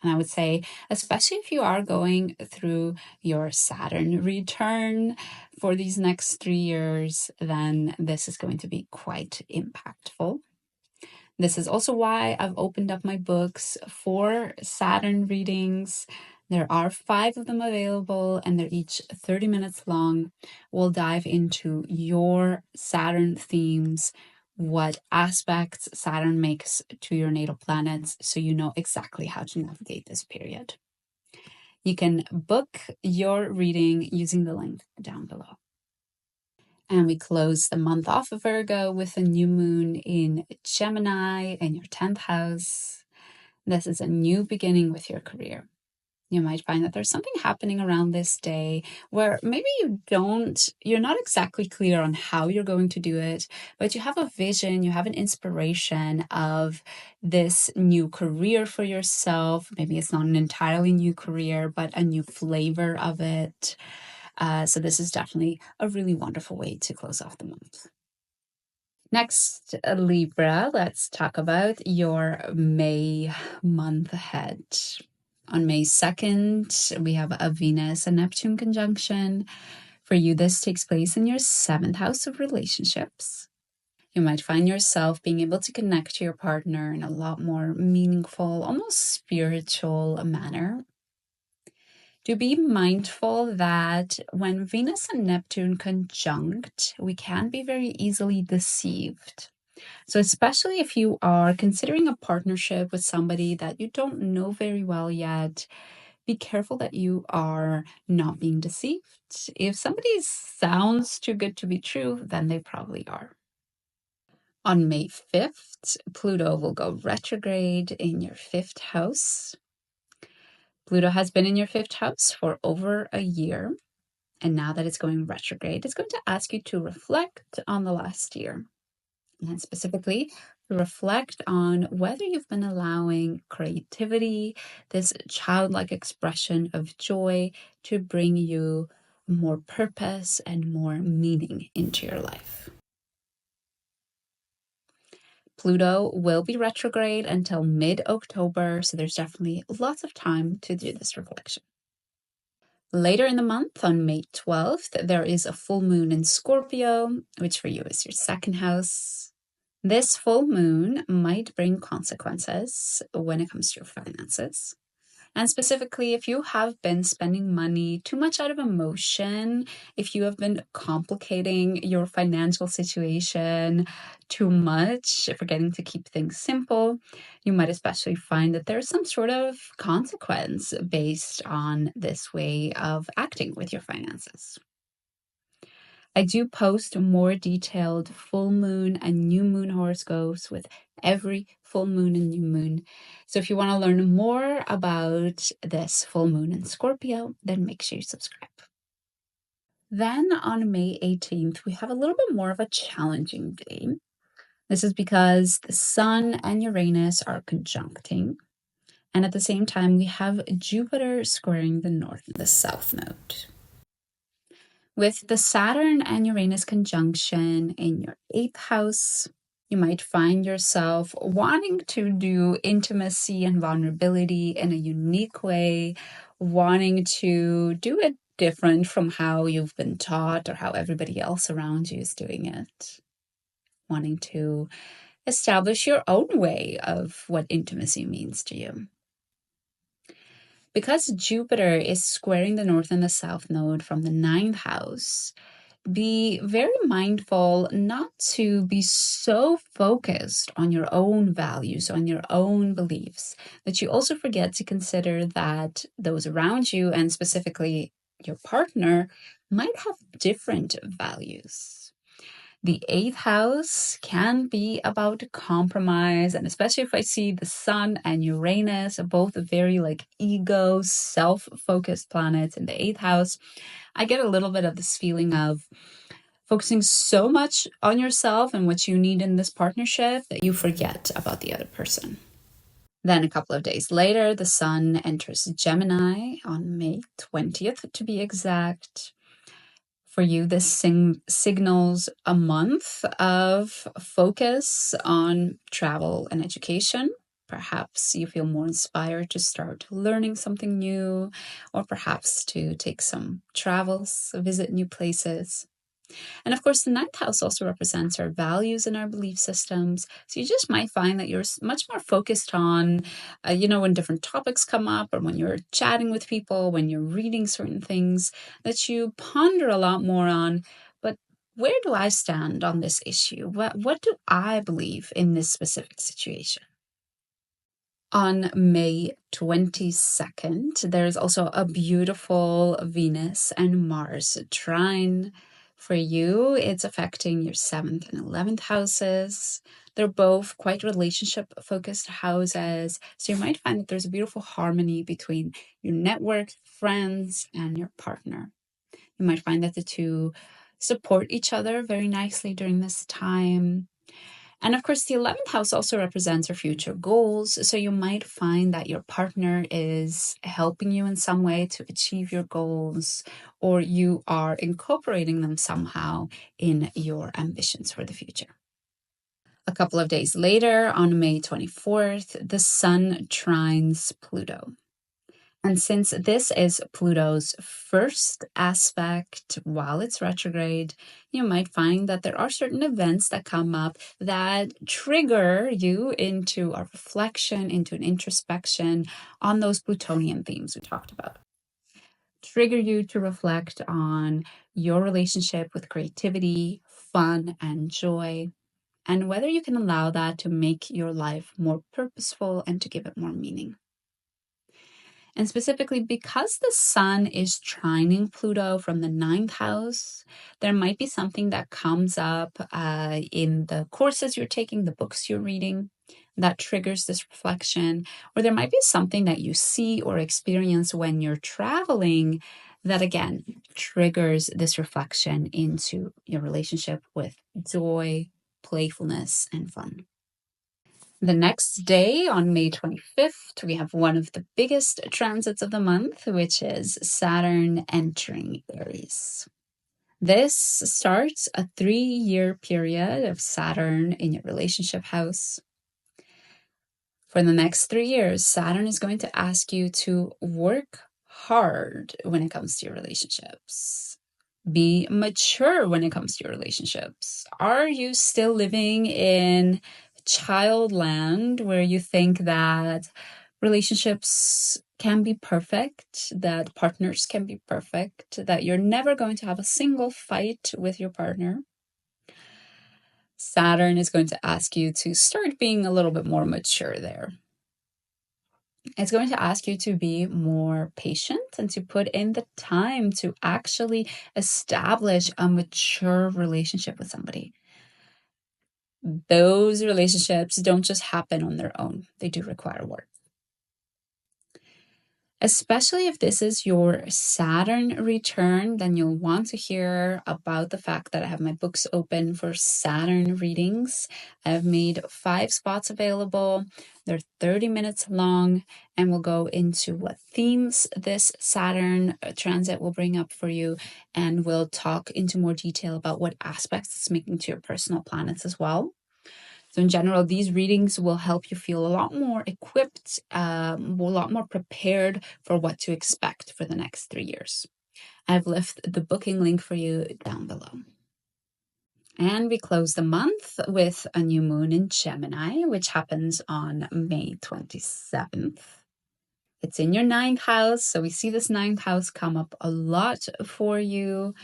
And I would say, especially if you are going through your Saturn return for these next 3 years, then this is going to be quite impactful. This is also why I've opened up my books for Saturn readings. There are 5 of them available, and they're each 30 minutes long. We'll dive into your Saturn themes, what aspects Saturn makes to your natal planets, so you know exactly how to navigate this period. You can book your reading using the link down below. And we close the month off of Virgo with a new moon in Gemini in your 10th house. This is a new beginning with your career. You might find that there's something happening around this day where maybe you're not exactly clear on how you're going to do it, but you have a vision, you have an inspiration of this new career for yourself. Maybe it's not an entirely new career, but a new flavor of it. So this is definitely a really wonderful way to close off the month. Next, Libra, let's talk about your May month ahead. On May 2nd, we have a Venus and Neptune conjunction. For you, this takes place in your 7th house of relationships. You might find yourself being able to connect to your partner in a lot more meaningful, almost spiritual manner. Do be mindful that when Venus and Neptune conjunct, we can be very easily deceived. So, especially if you are considering a partnership with somebody that you don't know very well yet, be careful that you are not being deceived. If somebody sounds too good to be true, then they probably are. On May 5th, Pluto will go retrograde in your 5th house. Pluto has been in your 5th house for over a year. And now that it's going retrograde, it's going to ask you to reflect on the last year. And specifically, reflect on whether you've been allowing creativity, this childlike expression of joy, to bring you more purpose and more meaning into your life. Pluto will be retrograde until mid-October, so there's definitely lots of time to do this reflection. Later in the month, on May 12th, there is a full moon in Scorpio, which for you is your second house. This full moon might bring consequences when it comes to your finances. And specifically, if you have been spending money too much out of emotion, if you have been complicating your financial situation too much, forgetting to keep things simple, you might especially find that there's some sort of consequence based on this way of acting with your finances. I do post more detailed full moon and new moon horoscopes with every full moon and new moon. So if you want to learn more about this full moon in Scorpio, then make sure you subscribe. Then on May 18th, we have a little bit more of a challenging day. This is because the Sun and Uranus are conjuncting. And at the same time, we have Jupiter squaring the North and the South node. With the Saturn and Uranus conjunction in your 8th house, you might find yourself wanting to do intimacy and vulnerability in a unique way, wanting to do it different from how you've been taught or how everybody else around you is doing it. Wanting to establish your own way of what intimacy means to you. Because Jupiter is squaring the North and the South node from the 9th house, be very mindful not to be so focused on your own values, on your own beliefs, that you also forget to consider that those around you, and specifically your partner, might have different values. The 8th house can be about compromise, and especially if I see the Sun and Uranus, both very ego, self-focused planets in the 8th house, I get a little bit of this feeling of focusing so much on yourself and what you need in this partnership that you forget about the other person. Then a couple of days later, the Sun enters Gemini on May 20th, to be exact. For you, this signals a month of focus on travel and education. Perhaps you feel more inspired to start learning something new, or perhaps to take some travels, visit new places. And of course, the 9th house also represents our values and our belief systems. So you just might find that you're much more focused on, when different topics come up, or when you're chatting with people, when you're reading certain things, that you ponder a lot more on, but where do I stand on this issue? What do I believe in this specific situation? On May 22nd, there's also a beautiful Venus and Mars trine. For you, it's affecting your 7th and 11th houses. They're both quite relationship-focused houses, so you might find that there's a beautiful harmony between your network, friends, and your partner. You might find that the two support each other very nicely during this time. And of course, the 11th house also represents your future goals. So you might find that your partner is helping you in some way to achieve your goals, or you are incorporating them somehow in your ambitions for the future. A couple of days later, on May 24th, the Sun trines Pluto. And since this is Pluto's first aspect while it's retrograde, you might find that there are certain events that come up that trigger you into a reflection, into an introspection on those Plutonian themes we talked about. Trigger you to reflect on your relationship with creativity, fun, and joy, and whether you can allow that to make your life more purposeful and to give it more meaning. And specifically, because the Sun is trining Pluto from the 9th house, there might be something that comes up in the courses you're taking, the books you're reading, that triggers this reflection. Or there might be something that you see or experience when you're traveling that, again, triggers this reflection into your relationship with joy, playfulness, and fun. The next day, on May 25th, we have one of the biggest transits of the month, which is Saturn entering Aries. This starts a 3-year period of Saturn in your relationship house. For the next 3 years, Saturn is going to ask you to work hard when it comes to your relationships. Be mature when it comes to your relationships. Are you still living in childland where you think that relationships can be perfect, that partners can be perfect, that you're never going to have a single fight with your partner? Saturn is going to ask you to start being a little bit more mature there. It's going to ask you to be more patient and to put in the time to actually establish a mature relationship with somebody. Those relationships don't just happen on their own. They do require work. Especially if this is your Saturn return, then you'll want to hear about the fact that I have my books open for Saturn readings. I've made 5 spots available. They're 30 minutes long, and we'll go into what themes this Saturn transit will bring up for you, and we'll talk into more detail about what aspects it's making to your personal planets as well. So in general, these readings will help you feel a lot more equipped, a lot more prepared for what to expect for the next 3 years. I've left the booking link for you down below. And we close the month with a new moon in Gemini, which happens on May 27th. It's in your 9th house, so we see this 9th house come up a lot for you.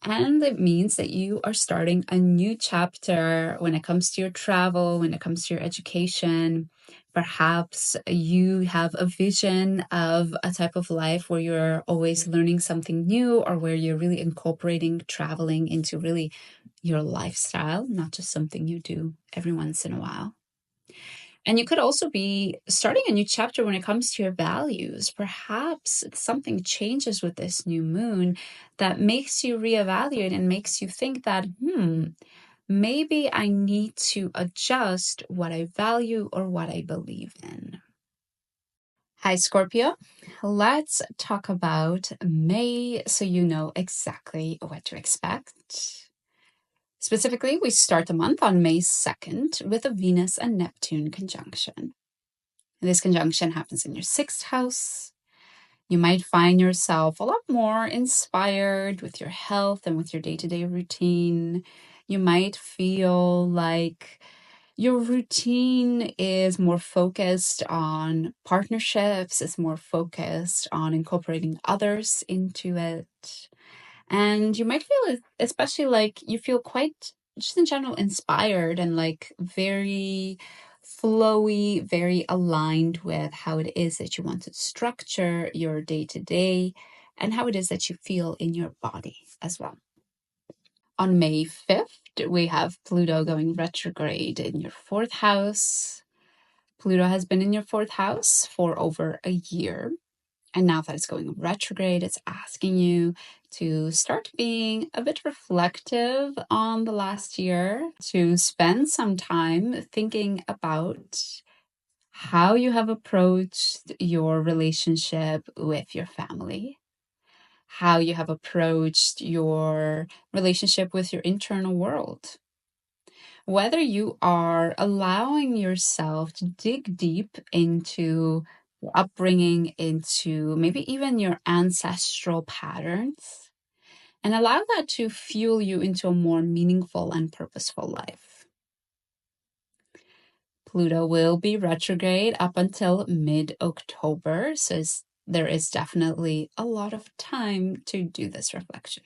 And it means that you are starting a new chapter when it comes to your travel, when it comes to your education. Perhaps you have a vision of a type of life where you're always learning something new, or where you're really incorporating traveling into really your lifestyle, not just something you do every once in a while. And you could also be starting a new chapter when it comes to your values. Perhaps something changes with this new moon that makes you reevaluate and makes you think that, maybe I need to adjust what I value or what I believe in. Hi, Scorpio. Let's talk about May so you know exactly what to expect. Specifically, we start the month on May 2nd with a Venus and Neptune conjunction. This conjunction happens in your 6th house. You might find yourself a lot more inspired with your health and with your day-to-day routine. You might feel like your routine is more focused on partnerships, it's more focused on incorporating others into it. And you might feel especially like you feel quite, just in general, inspired and like very flowy, very aligned with how it is that you want to structure your day-to-day and how it is that you feel in your body as well. On May 5th, we have Pluto going retrograde in your 4th house. Pluto has been in your 4th house for over a year. And now that it's going retrograde, it's asking you to start being a bit reflective on the last year, to spend some time thinking about how you have approached your relationship with your family, how you have approached your relationship with your internal world. Whether you are allowing yourself to dig deep into your upbringing, into maybe even your ancestral patterns, and allow that to fuel you into a more meaningful and purposeful life. Pluto will be retrograde up until mid-October, so there is definitely a lot of time to do this reflection.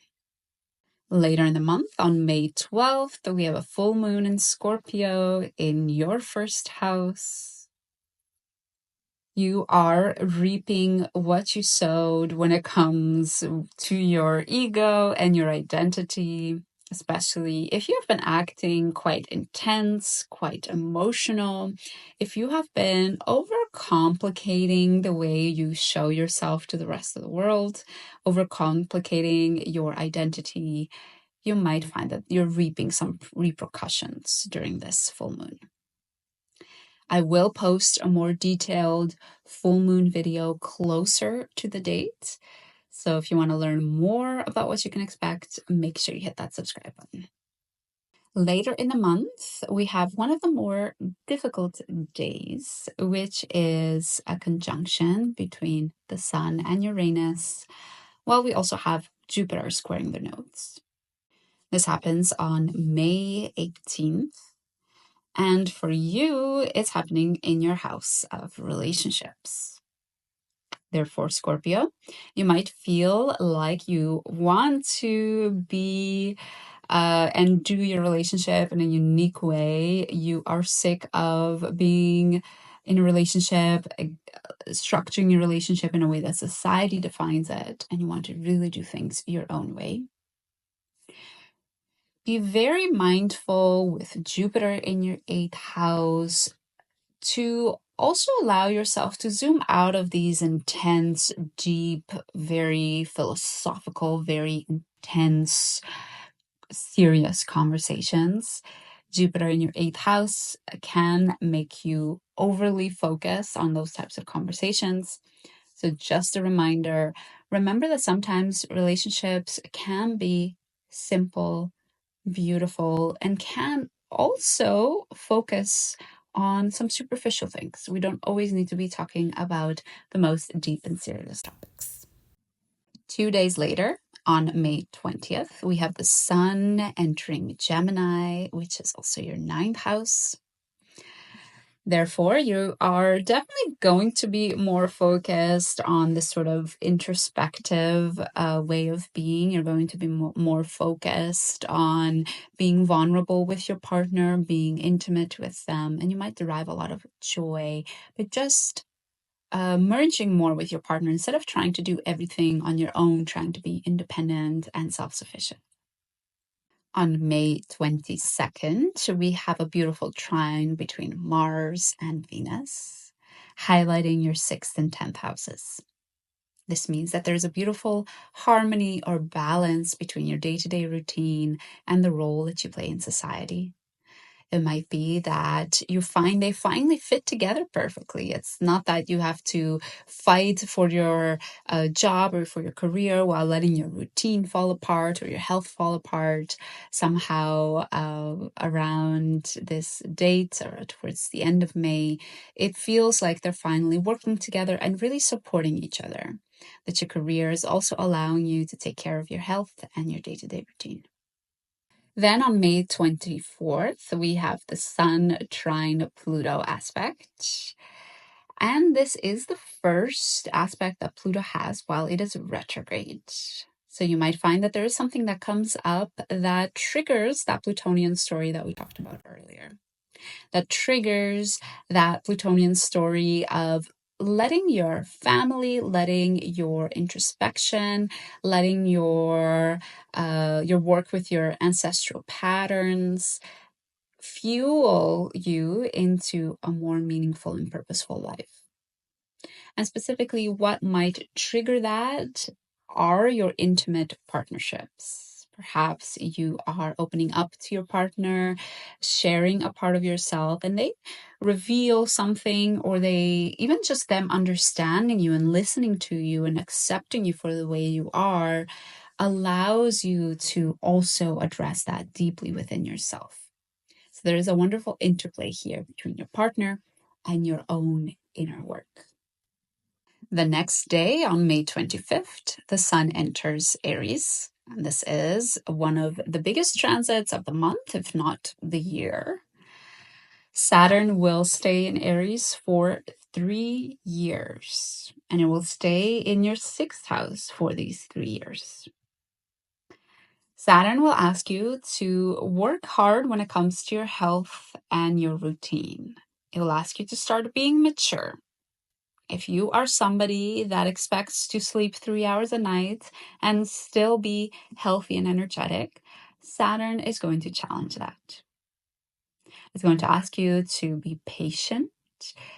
Later in the month, on May 12th, we have a full moon in Scorpio in your 1st house. You are reaping what you sowed when it comes to your ego and your identity, especially if you have been acting quite intense, quite emotional, if you have been overcomplicating the way you show yourself to the rest of the world, overcomplicating your identity, you might find that you're reaping some repercussions during this full moon. I will post a more detailed full moon video closer to the date. So if you want to learn more about what you can expect, make sure you hit that subscribe button. Later in the month, we have one of the more difficult days, which is a conjunction between the Sun and Uranus, while we also have Jupiter squaring the nodes. This happens on May 18th, and for you, it's happening in your house of relationships. Therefore, Scorpio, you might feel like you want to be and do your relationship in a unique way. You are sick of being in a relationship, structuring your relationship in a way that society defines it, and you want to really do things your own way. Be very mindful with Jupiter in your 8th house to also allow yourself to zoom out of these intense, deep, very philosophical, very intense, serious conversations. Jupiter in your 8th house can make you overly focus on those types of conversations. So just a reminder, remember that sometimes relationships can be simple, beautiful, and can also focus on some superficial things. We don't always need to be talking about the most deep and serious topics. 2 days later, on May 20th, we have the Sun entering Gemini, which is also your 9th house. Therefore, you are definitely going to be more focused on this sort of introspective way of being. You're going to be more focused on being vulnerable with your partner, being intimate with them, and you might derive a lot of joy, but just merging more with your partner instead of trying to do everything on your own, trying to be independent and self-sufficient. On May 22nd, we have a beautiful trine between Mars and Venus, highlighting your 6th and 10th houses. This means that there's a beautiful harmony or balance between your day-to-day routine and the role that you play in society. It might be that you find they finally fit together perfectly. It's not that you have to fight for your job or for your career while letting your routine fall apart or your health fall apart. Somehow around this date or towards the end of May, it feels like they're finally working together and really supporting each other. That your career is also allowing you to take care of your health and your day-to-day routine. Then on May 24th, we have the Sun trine Pluto aspect. And this is the first aspect that Pluto has while it is retrograde. So you might find that there is something that comes up that triggers that Plutonian story that we talked about earlier. That triggers that Plutonian story of letting your family, letting your introspection, letting your work with your ancestral patterns fuel you into a more meaningful and purposeful life. And specifically, what might trigger that are your intimate partnerships. Perhaps you are opening up to your partner, sharing a part of yourself, and they reveal something, or they even just them understanding you and listening to you and accepting you for the way you are allows you to also address that deeply within yourself. So there is a wonderful interplay here between your partner and your own inner work. The next day, on May 25th, the Sun enters Aries. And this is one of the biggest transits of the month, if not the year. Saturn will stay in Aries for 3 years, and it will stay in your 6th house for these 3 years. Saturn will ask you to work hard when it comes to your health and your routine. It will ask you to start being mature. If you are somebody that expects to sleep 3 hours a night and still be healthy and energetic, Saturn is going to challenge that. It's going to ask you to be patient.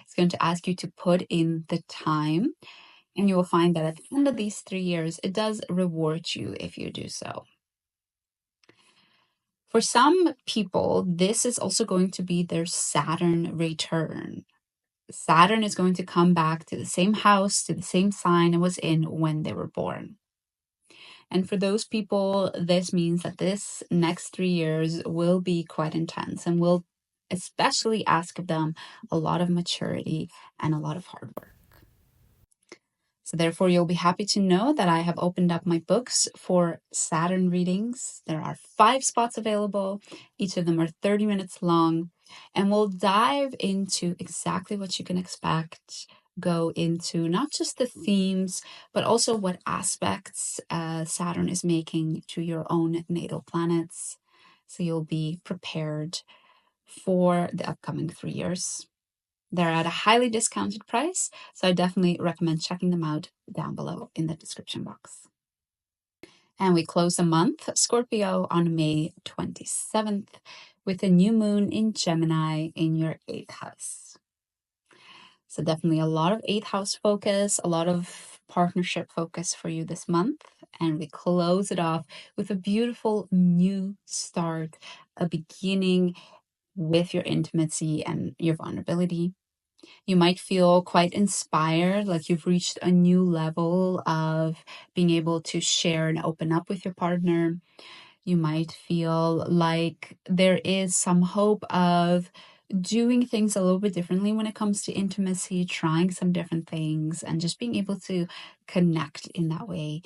It's going to ask you to put in the time. And you will find that at the end of these 3 years, it does reward you if you do so. For some people, this is also going to be their Saturn return. Saturn is going to come back to the same house, to the same sign it was in when they were born. And for those people, this means that this next 3 years will be quite intense and will especially ask of them a lot of maturity and a lot of hard work. So therefore, you'll be happy to know that I have opened up my books for Saturn readings. There are 5 spots available. Each of them are 30 minutes long. And we'll dive into exactly what you can expect, go into not just the themes, but also what aspects Saturn is making to your own natal planets. So you'll be prepared for the upcoming 3 years. They're at a highly discounted price, so I definitely recommend checking them out down below in the description box. And we close the month, Scorpio, on May 27th with a new moon in Gemini in your 8th house. So definitely a lot of 8th house focus, a lot of partnership focus for you this month. And we close it off with a beautiful new start, a beginning with your intimacy and your vulnerability. You might feel quite inspired, like you've reached a new level of being able to share and open up with your partner. You might feel like there is some hope of doing things a little bit differently when it comes to intimacy, trying some different things, and just being able to connect in that way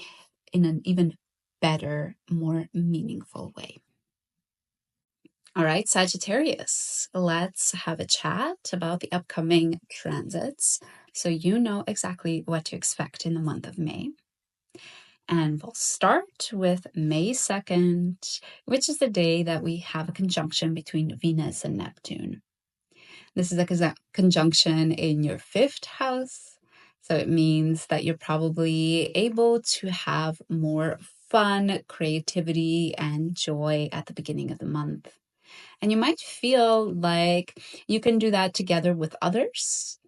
in an even better, more meaningful way. All right, Sagittarius, let's have a chat about the upcoming transits so you know exactly what to expect in the month of May. And we'll start with May 2nd, which is the day that we have a conjunction between Venus and Neptune. This is a conjunction in your 5th house. So it means that you're probably able to have more fun, creativity, and joy at the beginning of the month. And you might feel like you can do that together with others,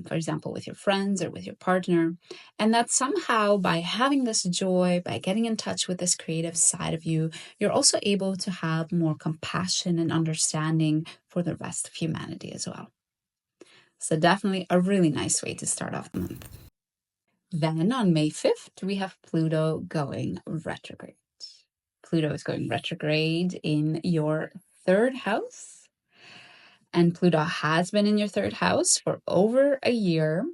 for example, with your friends or with your partner. And that somehow by having this joy, by getting in touch with this creative side of you, you're also able to have more compassion and understanding for the rest of humanity as well. So definitely a really nice way to start off the month. Then on May 5th, we have Pluto going retrograde. Pluto is going retrograde in your 3rd house. And Pluto has been in your 3rd house for over a year.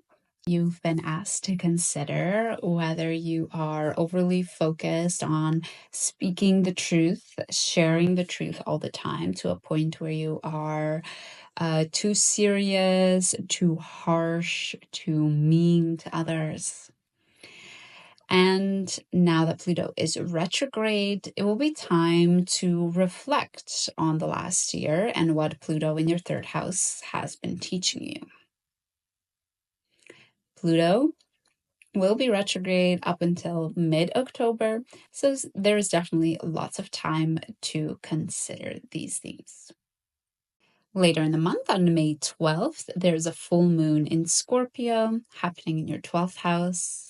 You've been asked to consider whether you are overly focused on speaking the truth, sharing the truth all the time to a point where you are too serious, too harsh, too mean to others. And now that Pluto is retrograde, it will be time to reflect on the last year and what Pluto in your 3rd house has been teaching you. Pluto will be retrograde up until mid-October, so there is definitely lots of time to consider these things. Later in the month, on May 12th, there's a full moon in Scorpio happening in your 12th house.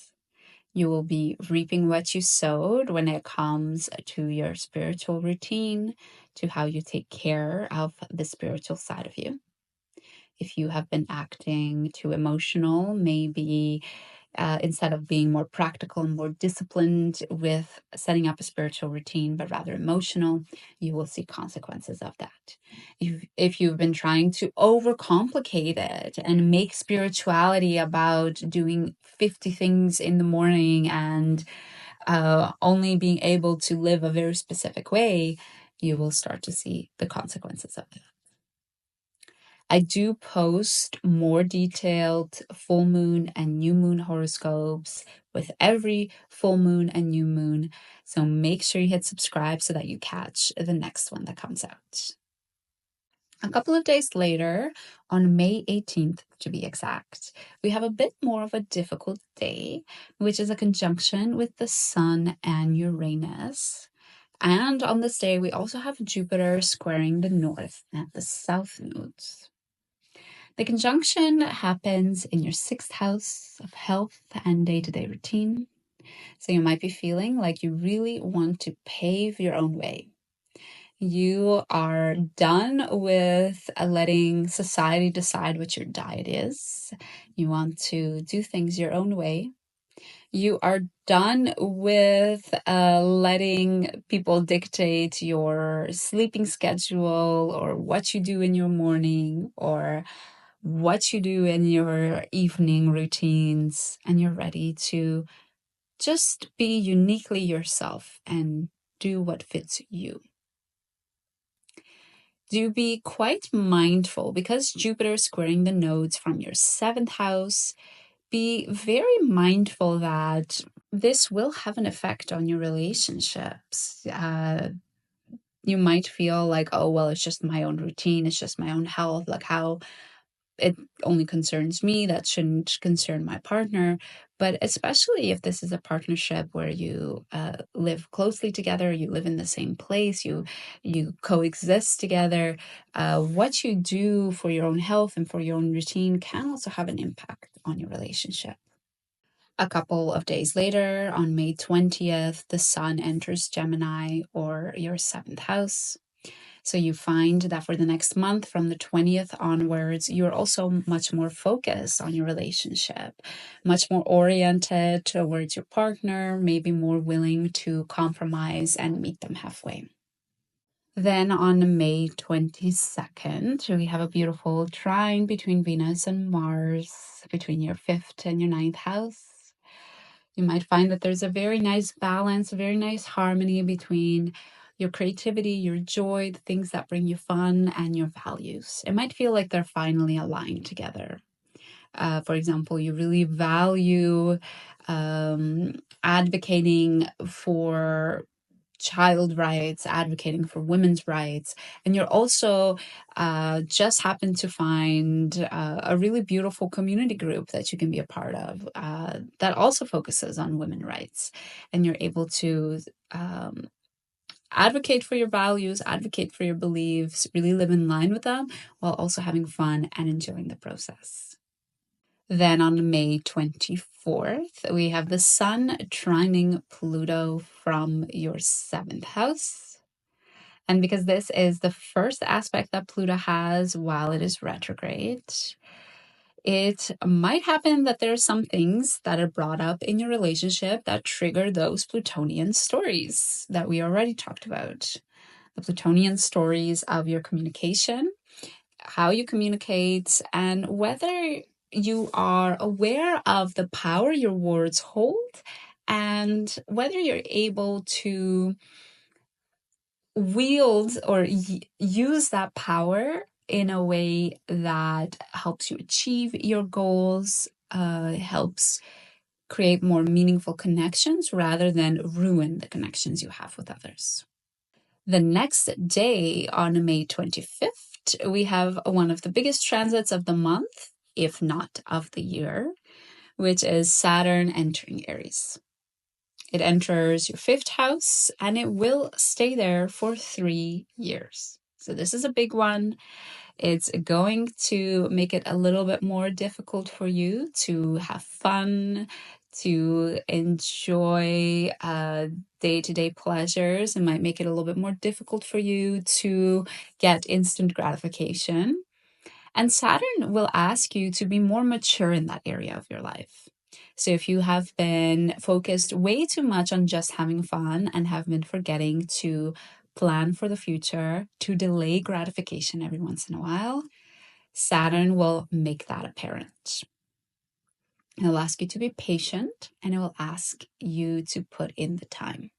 You will be reaping what you sowed when it comes to your spiritual routine, to how you take care of the spiritual side of you. If you have been acting too emotional, maybe instead of being more practical and more disciplined with setting up a spiritual routine, but rather emotional, you will see consequences of that. If you've been trying to overcomplicate it and make spirituality about doing 50 things in the morning and only being able to live a very specific way, you will start to see the consequences of it. I do post more detailed full moon and new moon horoscopes with every full moon and new moon. So make sure you hit subscribe so that you catch the next one that comes out. A couple of days later, on May 18th to be exact, we have a bit more of a difficult day, which is a conjunction with the Sun and Uranus. And on this day, we also have Jupiter squaring the North and the South nodes. The conjunction happens in your 6th house of health and day-to-day routine. So you might be feeling like you really want to pave your own way. You are done with letting society decide what your diet is. You want to do things your own way. You are done with letting people dictate your sleeping schedule or what you do in your morning or what you do in your evening routines, and you're ready to just be uniquely yourself and do what fits you. Do be quite mindful because Jupiter is squaring the nodes from your seventh house. Be very mindful that this will have an effect on your relationships. You might feel like, oh, well, it's just my own routine, it's just my own health, like how it only concerns me, that shouldn't concern my partner. But especially if this is a partnership where you live closely together, you live in the same place, you coexist together, what you do for your own health and for your own routine can also have an impact on your relationship. A couple of days later, on May 20th, the sun enters Gemini, or your seventh house. So you find that for the next month, from the 20th onwards, you're also much more focused on your relationship, much more oriented towards your partner, maybe more willing to compromise and meet them halfway. Then on May 22nd, we have a beautiful trine between Venus and Mars, between your fifth and your ninth house. You might find that there's a very nice balance, a very nice harmony between your creativity, your joy, the things that bring you fun, and your values. It might feel like they're finally aligned together. For example, you really value advocating for child rights, advocating for women's rights, and you're also just happen to find a really beautiful community group that you can be a part of that also focuses on women's rights, and you're able to advocate for your values, advocate for your beliefs, really live in line with them while also having fun and enjoying the process. Then on May 24th, we have the sun trining Pluto from your seventh house. And because this is the first aspect that Pluto has while it is retrograde, it might happen that there are some things that are brought up in your relationship that trigger those Plutonian stories that we already talked about. The Plutonian stories of your communication, how you communicate, and whether you are aware of the power your words hold and whether you're able to wield or use that power in a way that helps you achieve your goals, helps create more meaningful connections rather than ruin the connections you have with others. The next day, on May 25th, we have one of the biggest transits of the month, if not of the year, which is Saturn entering Aries. It enters your fifth house and it will stay there for 3 years. So this is a big one. It's going to make it a little bit more difficult for you to have fun, to enjoy day-to-day pleasures. It might make it a little bit more difficult for you to get instant gratification. And Saturn will ask you to be more mature in that area of your life. So if you have been focused way too much on just having fun and have been forgetting to plan for the future, to delay gratification every once in a while, Saturn will make that apparent. It'll ask you to be patient and it will ask you to put in the time.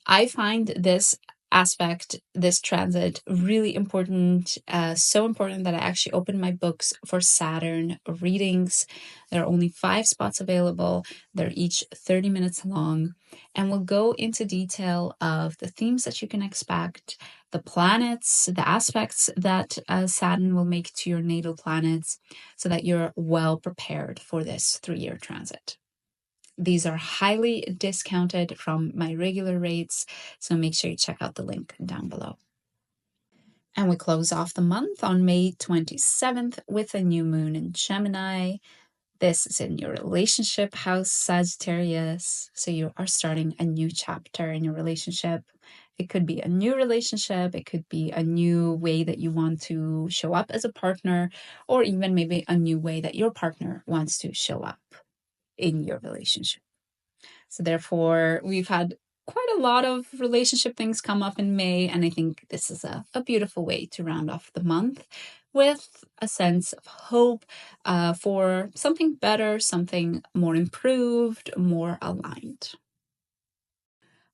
I find this aspect, this transit, really important, so important that I actually opened my books for Saturn readings. There are only 5 spots available. They're each 30 minutes long, and we'll go into detail of the themes that you can expect, the planets, the aspects that Saturn will make to your natal planets, so that you're well prepared for this 3-year transit. These are highly discounted from my regular rates, so make sure you check out the link down below. And we close off the month on May 27th with a new moon in Gemini. This is in your relationship house, Sagittarius. So you are starting a new chapter in your relationship. It could be a new relationship. It could be a new way that you want to show up as a partner, or even maybe a new way that your partner wants to show up. in your relationship. So therefore, we've had quite a lot of relationship things come up in May, and I think this is a beautiful way to round off the month with a sense of hope for something better, something more improved, more aligned.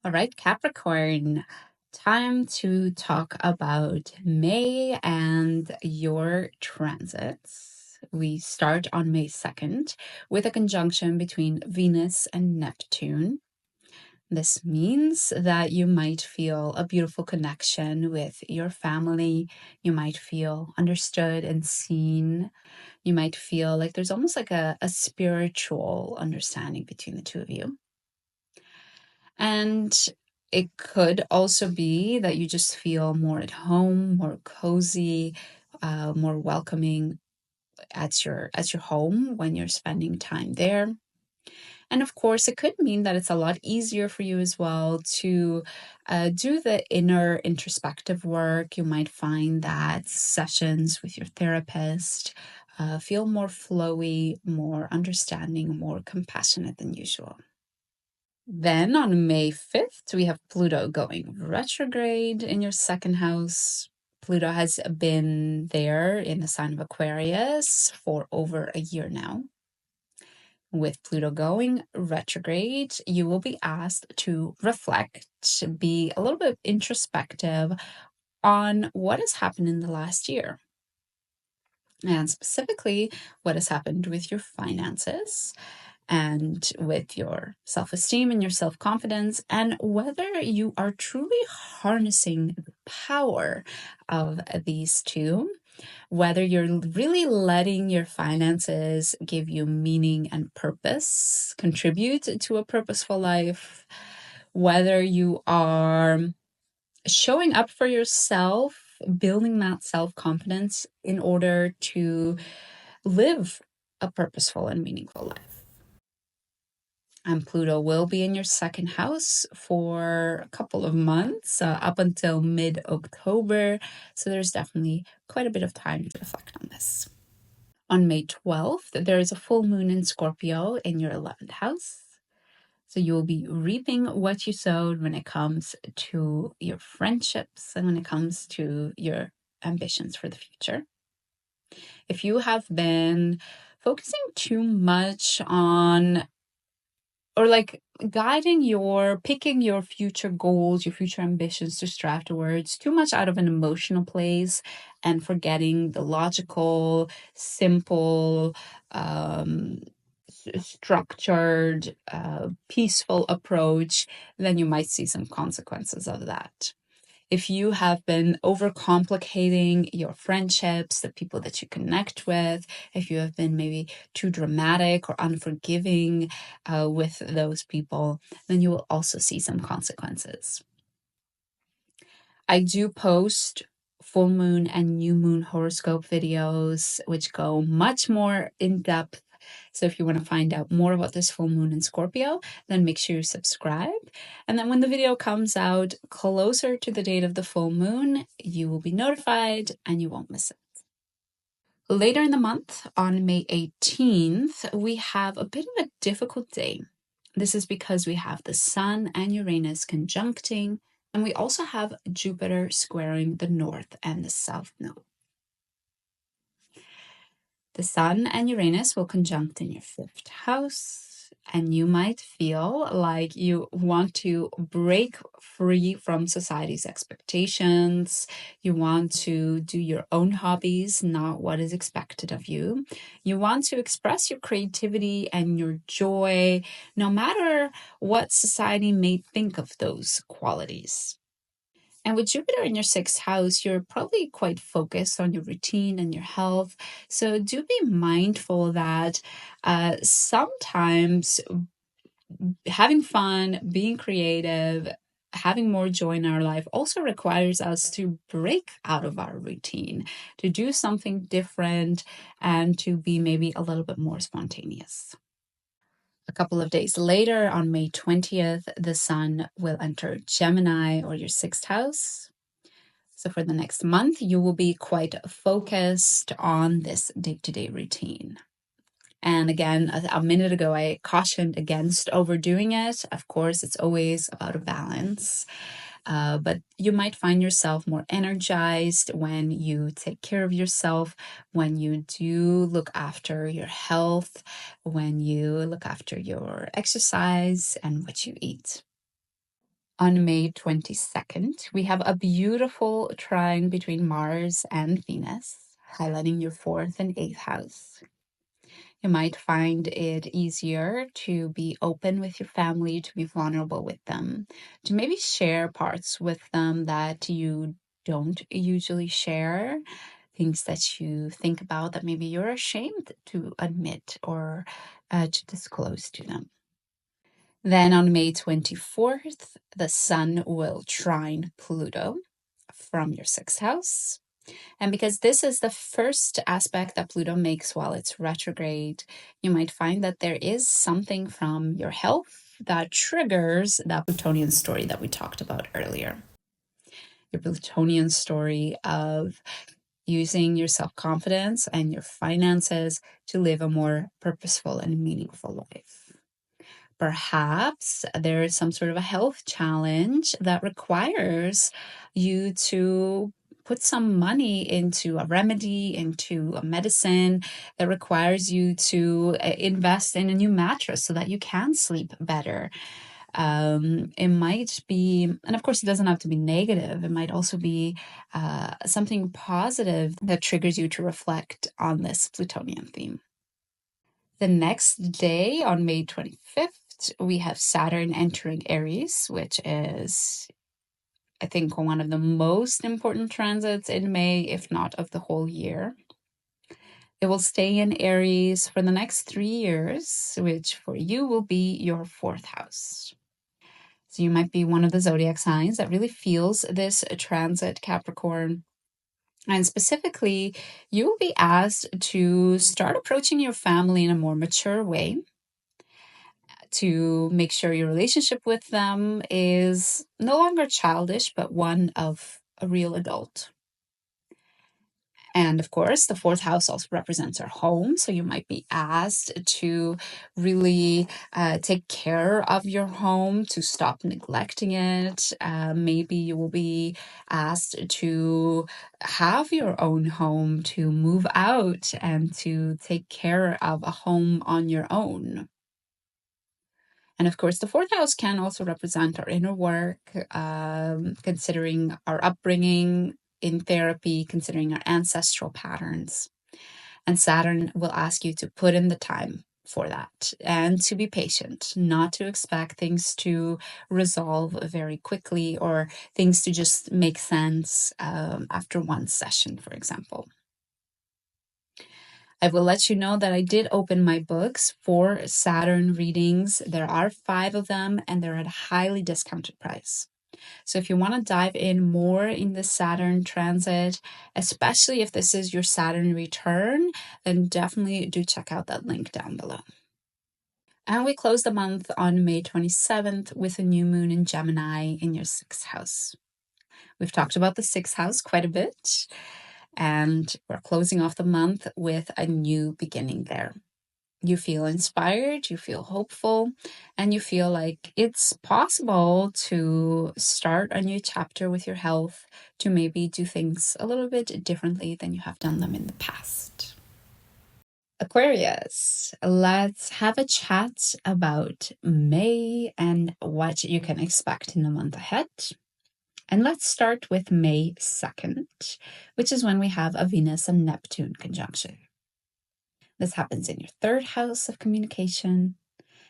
All right, Capricorn, time to talk about May and your transits. We start on May 2nd with a conjunction between Venus and Neptune. This means that you might feel a beautiful connection with your family. You might feel understood and seen. You might feel like there's almost like a spiritual understanding between the two of you. And it could also be that you just feel more at home, more cozy, more welcoming at your home when you're spending time there. And of course, it could mean that it's a lot easier for you as well to do the inner introspective work. You might find that sessions with your therapist feel more flowy, more understanding, more compassionate than usual. Then on May 5th, we have Pluto going retrograde in your second house. Pluto has been there in the sign of Aquarius for over a year now. With Pluto going retrograde, you will be asked to reflect, to be a little bit introspective on what has happened in the last year. And specifically, what has happened with your finances and with your self-esteem and your self-confidence, and whether you are truly harnessing the power of these two, whether you're really letting your finances give you meaning and purpose, contribute to a purposeful life, whether you are showing up for yourself, building that self-confidence in order to live a purposeful and meaningful life. And Pluto will be in your second house for a couple of months, up until mid-October. So there's definitely quite a bit of time to reflect on this. On May 12th, there is a full moon in Scorpio in your 11th house. So you will be reaping what you sowed when it comes to your friendships and when it comes to your ambitions for the future. If you have been focusing too much on, or like picking your future goals, your future ambitions to strive towards too much out of an emotional place and forgetting the logical, simple, structured, peaceful approach, then you might see some consequences of that. If you have been overcomplicating your friendships, the people that you connect with, if you have been maybe too dramatic or unforgiving with those people, then you will also see some consequences. I do post full moon and new moon horoscope videos, which go much more in depth. So if you want to find out more about this full moon in Scorpio, then make sure you subscribe. And then when the video comes out closer to the date of the full moon, you will be notified and you won't miss it. Later in the month, on May 18th, we have a bit of a difficult day. This is because we have the Sun and Uranus conjuncting, and we also have Jupiter squaring the North and the South Node. The Sun and Uranus will conjunct in your 5th house, and you might feel like you want to break free from society's expectations. You want to do your own hobbies, not what is expected of you. You want to express your creativity and your joy, no matter what society may think of those qualities. And with Jupiter in your 6th house, you're probably quite focused on your routine and your health. So do be mindful that sometimes having fun, being creative, having more joy in our life also requires us to break out of our routine, to do something different, and to be maybe a little bit more spontaneous. A couple of days later, on May 20th, the Sun will enter Gemini, or your 6th house. So for the next month, you will be quite focused on this day-to-day routine. And again, a minute ago, I cautioned against overdoing it. Of course, it's always about a balance. But you might find yourself more energized when you take care of yourself, when you do look after your health, when you look after your exercise and what you eat. On May 22nd, we have a beautiful trine between Mars and Venus, highlighting your 4th and 8th house. You might find it easier to be open with your family, to be vulnerable with them, to maybe share parts with them that you don't usually share, things that you think about that maybe you're ashamed to admit or to disclose to them. Then on May 24th, the Sun will trine Pluto from your 6th house. And because this is the first aspect that Pluto makes while it's retrograde, you might find that there is something from your health that triggers that Plutonian story that we talked about earlier. Your Plutonian story of using your self-confidence and your finances to live a more purposeful and meaningful life. Perhaps there is some sort of a health challenge that requires you to put some money into a remedy, into a medicine that requires you to invest in a new mattress so that you can sleep better. It might be, and of course, it doesn't have to be negative. It might also be something positive that triggers you to reflect on this Plutonian theme. The next day, on May 25th, we have Saturn entering Aries, which is, I think, one of the most important transits in May, if not of the whole year. It will stay in Aries for the next 3 years, which for you will be your 4th house. So you might be one of the zodiac signs that really feels this transit, Capricorn. And specifically, you will be asked to start approaching your family in a more mature way, to make sure your relationship with them is no longer childish, but one of a real adult. And of course, the 4th house also represents our home. So you might be asked to really take care of your home, to stop neglecting it. Maybe you will be asked to have your own home, to move out and to take care of a home on your own. And of course, the 4th house can also represent our inner work, considering our upbringing in therapy, considering our ancestral patterns. And Saturn will ask you to put in the time for that and to be patient, not to expect things to resolve very quickly or things to just make sense after one session, for example. I will let you know that I did open my books for Saturn readings. There are 5 of them and they're at a highly discounted price. So if you want to dive in more in the Saturn transit, especially if this is your Saturn return, then definitely do check out that link down below. And we close the month on May 27th with a new moon in Gemini in your 6th house. We've talked about the 6th house quite a bit, and we're closing off the month with a new beginning there. You feel inspired, you feel hopeful, and you feel like it's possible to start a new chapter with your health, to maybe do things a little bit differently than you have done them in the past. Aquarius, let's have a chat about May and what you can expect in the month ahead. And let's start with May 2nd, which is when we have a Venus and Neptune conjunction. This happens in your 3rd house of communication.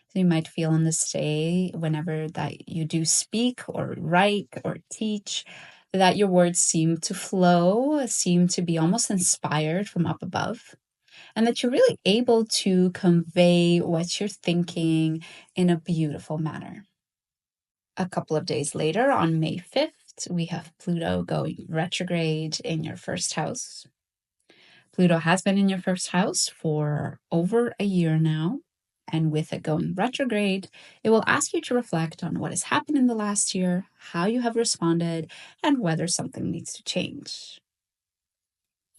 So you might feel on this day, whenever that you do speak or write or teach, that your words seem to flow, seem to be almost inspired from up above, and that you're really able to convey what you're thinking in a beautiful manner. A couple of days later, on May 5th, we have Pluto going retrograde in your 1st house. Pluto has been in your 1st house for over a year now. And with it going retrograde, it will ask you to reflect on what has happened in the last year, how you have responded, and whether something needs to change.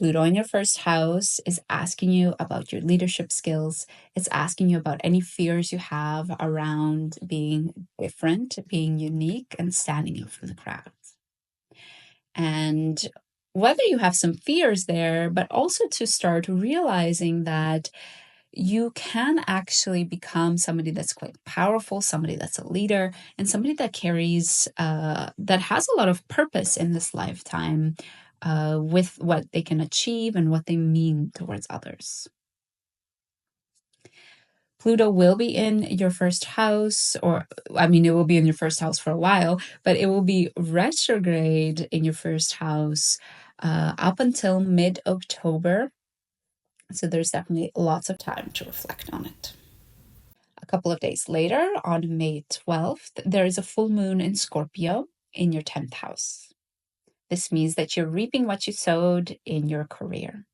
Pluto in your first house is asking you about your leadership skills. It's asking you about any fears you have around being different, being unique, and standing out from the crowd. And whether you have some fears there, but also to start realizing that you can actually become somebody that's quite powerful, somebody that's a leader, and somebody that carries, that has a lot of purpose in this lifetime with what they can achieve and what they mean towards others. Pluto will be in your first house, or I mean, it will be in your first house for a while, but it will be retrograde in your first house up until mid-October. So there's definitely lots of time to reflect on it. A couple of days later, on May 12th, there is a full moon in Scorpio in your 10th house. This means that you're reaping what you sowed in your career.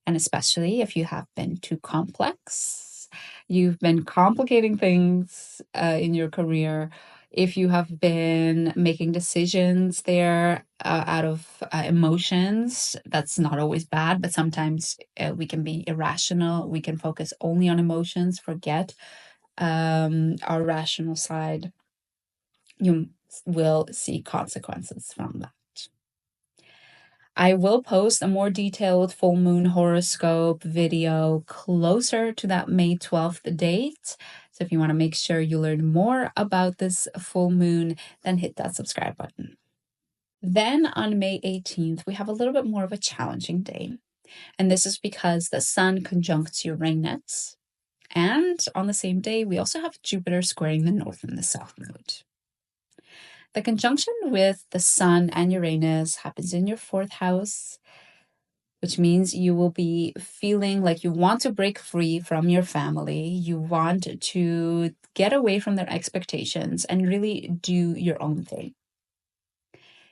And especially if you have been too complex, you've been complicating things in your career, if you have been making decisions there out of emotions, that's not always bad, but sometimes we can be irrational. We can focus only on emotions, forget our rational side. You will see consequences from that. I will post a more detailed full moon horoscope video closer to that May 12th date. So if you want to make sure you learn more about this full moon, then hit that subscribe button. Then on May 18th, we have a little bit more of a challenging day. And this is because the sun conjuncts Uranus. And on the same day, we also have Jupiter squaring the north and the south node. The conjunction with the sun and Uranus happens in your 4th house, which means you will be feeling like you want to break free from your family. You want to get away from their expectations and really do your own thing.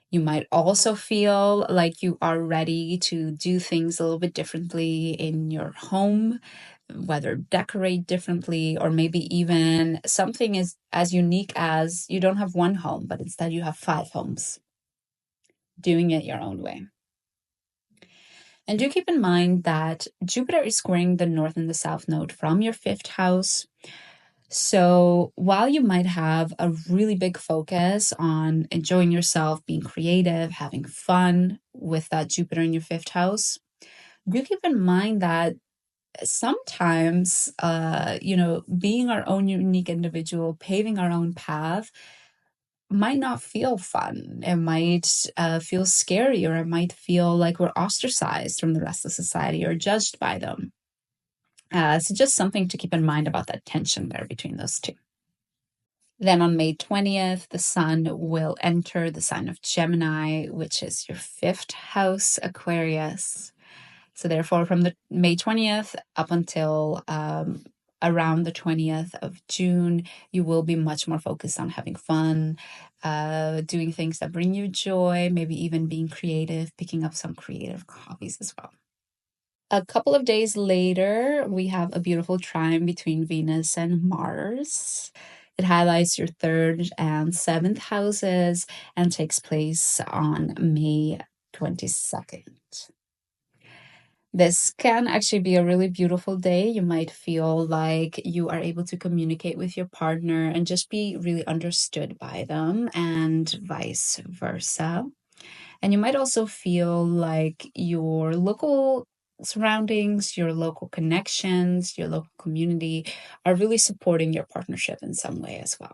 You might also feel like you are ready to do things a little bit differently in your home, whether decorate differently, or maybe even something as unique as you don't have one home, but instead you have 5 homes, doing it your own way. And do keep in mind that Jupiter is squaring the north and the south node from your 5th house. So while you might have a really big focus on enjoying yourself, being creative, having fun with that Jupiter in your 5th house, do keep in mind that sometimes, being our own unique individual, paving our own path, might not feel fun. It might feel scary, or it might feel like we're ostracized from the rest of society or judged by them. So just something to keep in mind about that tension there between those two. Then on May 20th, the sun will enter the sign of Gemini, which is your 5th house, Aquarius. So therefore, from the May 20th up until around the 20th of June, you will be much more focused on having fun, doing things that bring you joy, maybe even being creative, picking up some creative hobbies as well. A couple of days later, we have a beautiful trine between Venus and Mars. It highlights your 3rd and 7th houses and takes place on May 22nd. This can actually be a really beautiful day. You might feel like you are able to communicate with your partner and just be really understood by them, and vice versa. And you might also feel like your local surroundings, your local connections, your local community are really supporting your partnership in some way as well.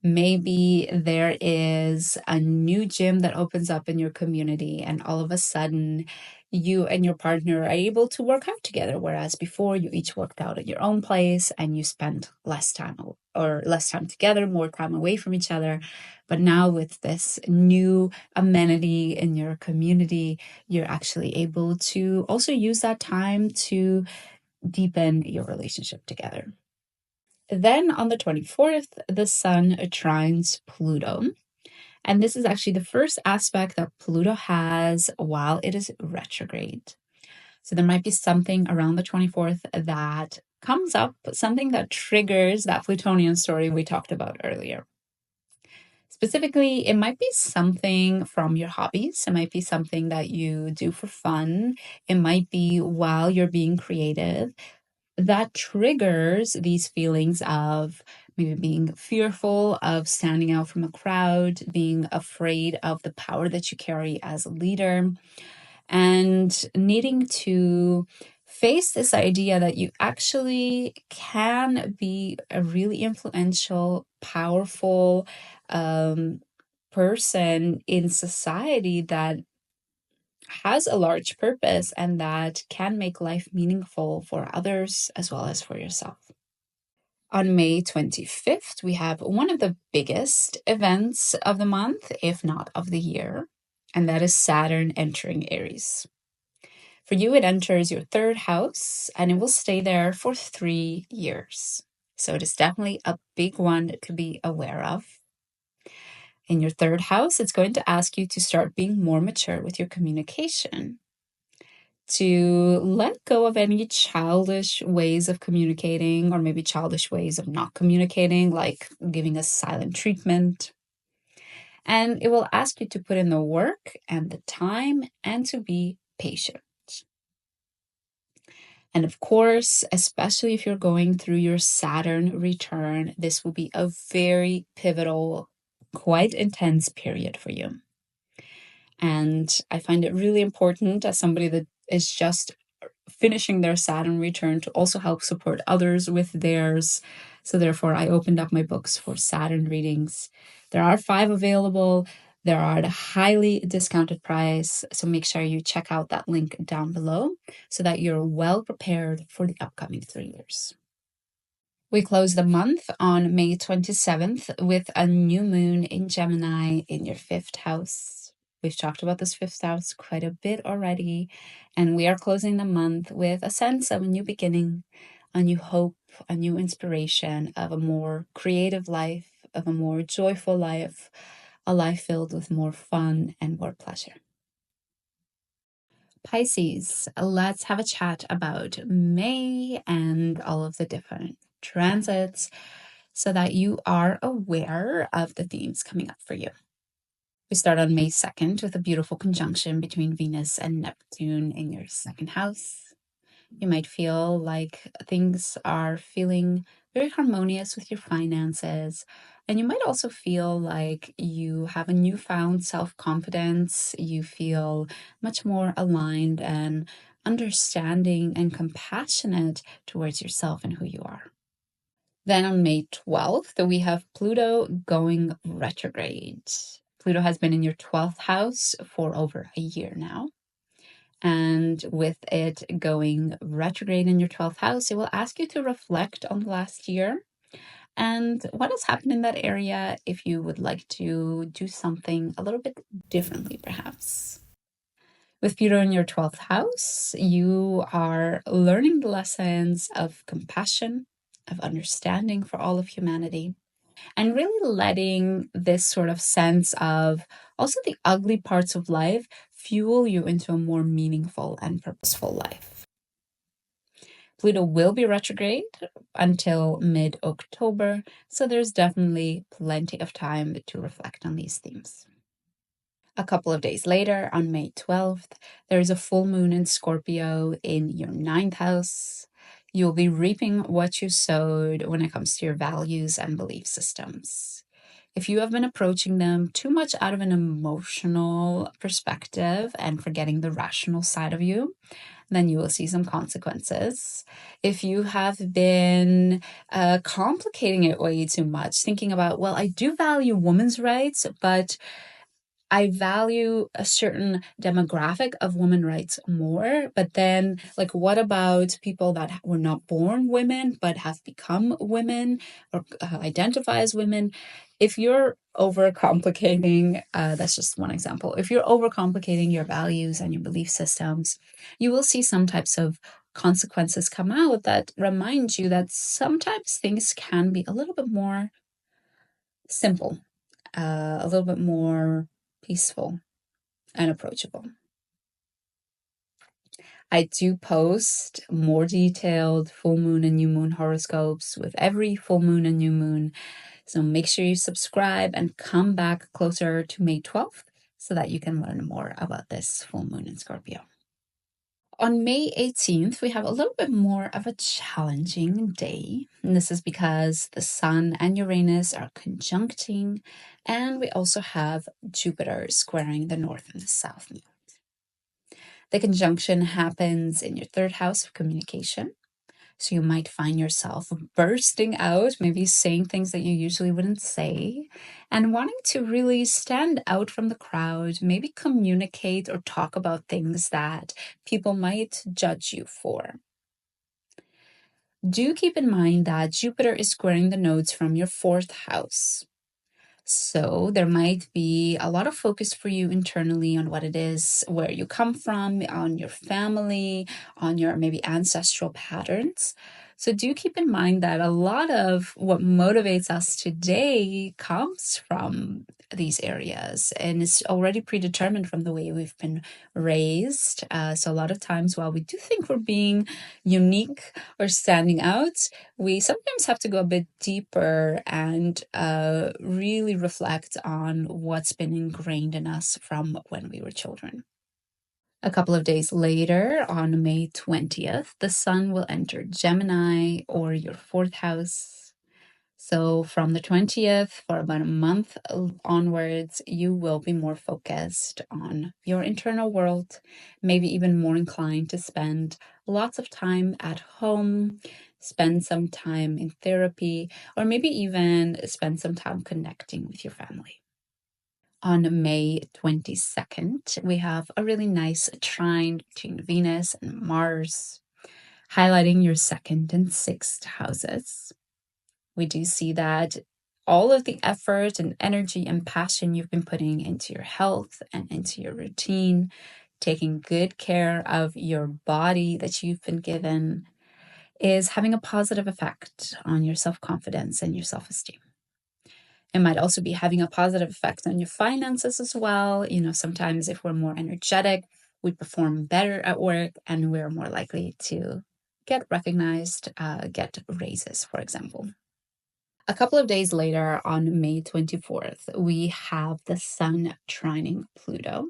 Maybe there is a new gym that opens up in your community, and all of a sudden you and your partner are able to work out together, whereas before you each worked out at your own place and you spent less time together, more time away from each other. But now with this new amenity in your community, you're actually able to also use that time to deepen your relationship together. Then on the 24th, the sun trines Pluto. And this is actually the first aspect that Pluto has while it is retrograde. So there might be something around the 24th that comes up, something that triggers that Plutonian story we talked about earlier. Specifically, it might be something from your hobbies. It might be something that you do for fun. It might be while you're being creative that triggers these feelings of maybe being fearful of standing out from a crowd, being afraid of the power that you carry as a leader, and needing to face this idea that you actually can be a really influential, powerful person in society that has a large purpose and that can make life meaningful for others as well as for yourself. On May 25th, we have one of the biggest events of the month, if not of the year, and that is Saturn entering Aries. For you, it enters your third house and it will stay there for 3 years. So it is definitely a big one to be aware of. In your third house, it's going to ask you to start being more mature with your communication, to let go of any childish ways of communicating or maybe childish ways of not communicating, like giving a silent treatment. And it will ask you to put in the work and the time and to be patient. And of course, especially if you're going through your Saturn return, this will be a very pivotal, quite intense period for you. And I find it really important as somebody that is just finishing their Saturn return to also help support others with theirs. So therefore, I opened up my books for Saturn readings. There are 5 available. They are at a highly discounted price. So make sure you check out that link down below so that you're well prepared for the upcoming 3 years. We close the month on May 27th with a new moon in Gemini in your 5th house. We've talked about this 5th house quite a bit already, and we are closing the month with a sense of a new beginning, a new hope, a new inspiration of a more creative life, of a more joyful life, a life filled with more fun and more pleasure. Pisces, let's have a chat about May and all of the different transits so that you are aware of the themes coming up for you. We start on May 2nd with a beautiful conjunction between Venus and Neptune in your 2nd house. You might feel like things are feeling very harmonious with your finances. And you might also feel like you have a newfound self-confidence. You feel much more aligned and understanding and compassionate towards yourself and who you are. Then on May 12th, we have Pluto going retrograde. Pluto has been in your 12th house for over a year now. And with it going retrograde in your 12th house, it will ask you to reflect on the last year and what has happened in that area if you would like to do something a little bit differently, perhaps. With Pluto in your 12th house, you are learning the lessons of compassion, of understanding for all of humanity, and really letting this sort of sense of also the ugly parts of life fuel you into a more meaningful and purposeful life. Pluto will be retrograde until mid-October, so there's definitely plenty of time to reflect on these themes. A couple of days later, on May 12th, there is a full moon in Scorpio in your 9th house. You'll be reaping what you sowed when it comes to your values and belief systems. If you have been approaching them too much out of an emotional perspective and forgetting the rational side of you, then you will see some consequences. If you have been complicating it way too much, thinking about, well, I do value women's rights, but I value a certain demographic of women's rights more, but then, like, what about people that were not born women but have become women or identify as women? If you're overcomplicating, that's just one example. If you're overcomplicating your values and your belief systems, you will see some types of consequences come out that remind you that sometimes things can be a little bit more simple, a little bit more peaceful and approachable. I do post more detailed full moon and new moon horoscopes with every full moon and new moon. So make sure you subscribe and come back closer to May 12th so that you can learn more about this full moon in Scorpio. On May 18th, we have a little bit more of a challenging day. And this is because the Sun and Uranus are conjuncting, and we also have Jupiter squaring the North and the South node. The conjunction happens in your third house of communication. So you might find yourself bursting out, maybe saying things that you usually wouldn't say, and wanting to really stand out from the crowd, maybe communicate or talk about things that people might judge you for. Do keep in mind that Jupiter is squaring the nodes from your fourth house. So there might be a lot of focus for you internally on what it is, where you come from, on your family, on your maybe ancestral patterns. So do keep in mind that a lot of what motivates us today comes from these areas and is already predetermined from the way we've been raised. So a lot of times, while we do think we're being unique or standing out, we sometimes have to go a bit deeper and really reflect on what's been ingrained in us from when we were children. A couple of days later, on May 20th, the Sun will enter Gemini, or your fourth house. So from the 20th, for about a month onwards, you will be more focused on your internal world, maybe even more inclined to spend lots of time at home, spend some time in therapy, or maybe even spend some time connecting with your family. On May 22nd, we have a really nice trine between Venus and Mars, highlighting your second and sixth houses. We do see that all of the effort and energy and passion you've been putting into your health and into your routine, taking good care of your body that you've been given, is having a positive effect on your self-confidence and your self-esteem. It might also be having a positive effect on your finances as well. Sometimes if we're more energetic, we perform better at work and we're more likely to get recognized, get raises, for example. A couple of days later, on May 24th, we have the Sun trining Pluto.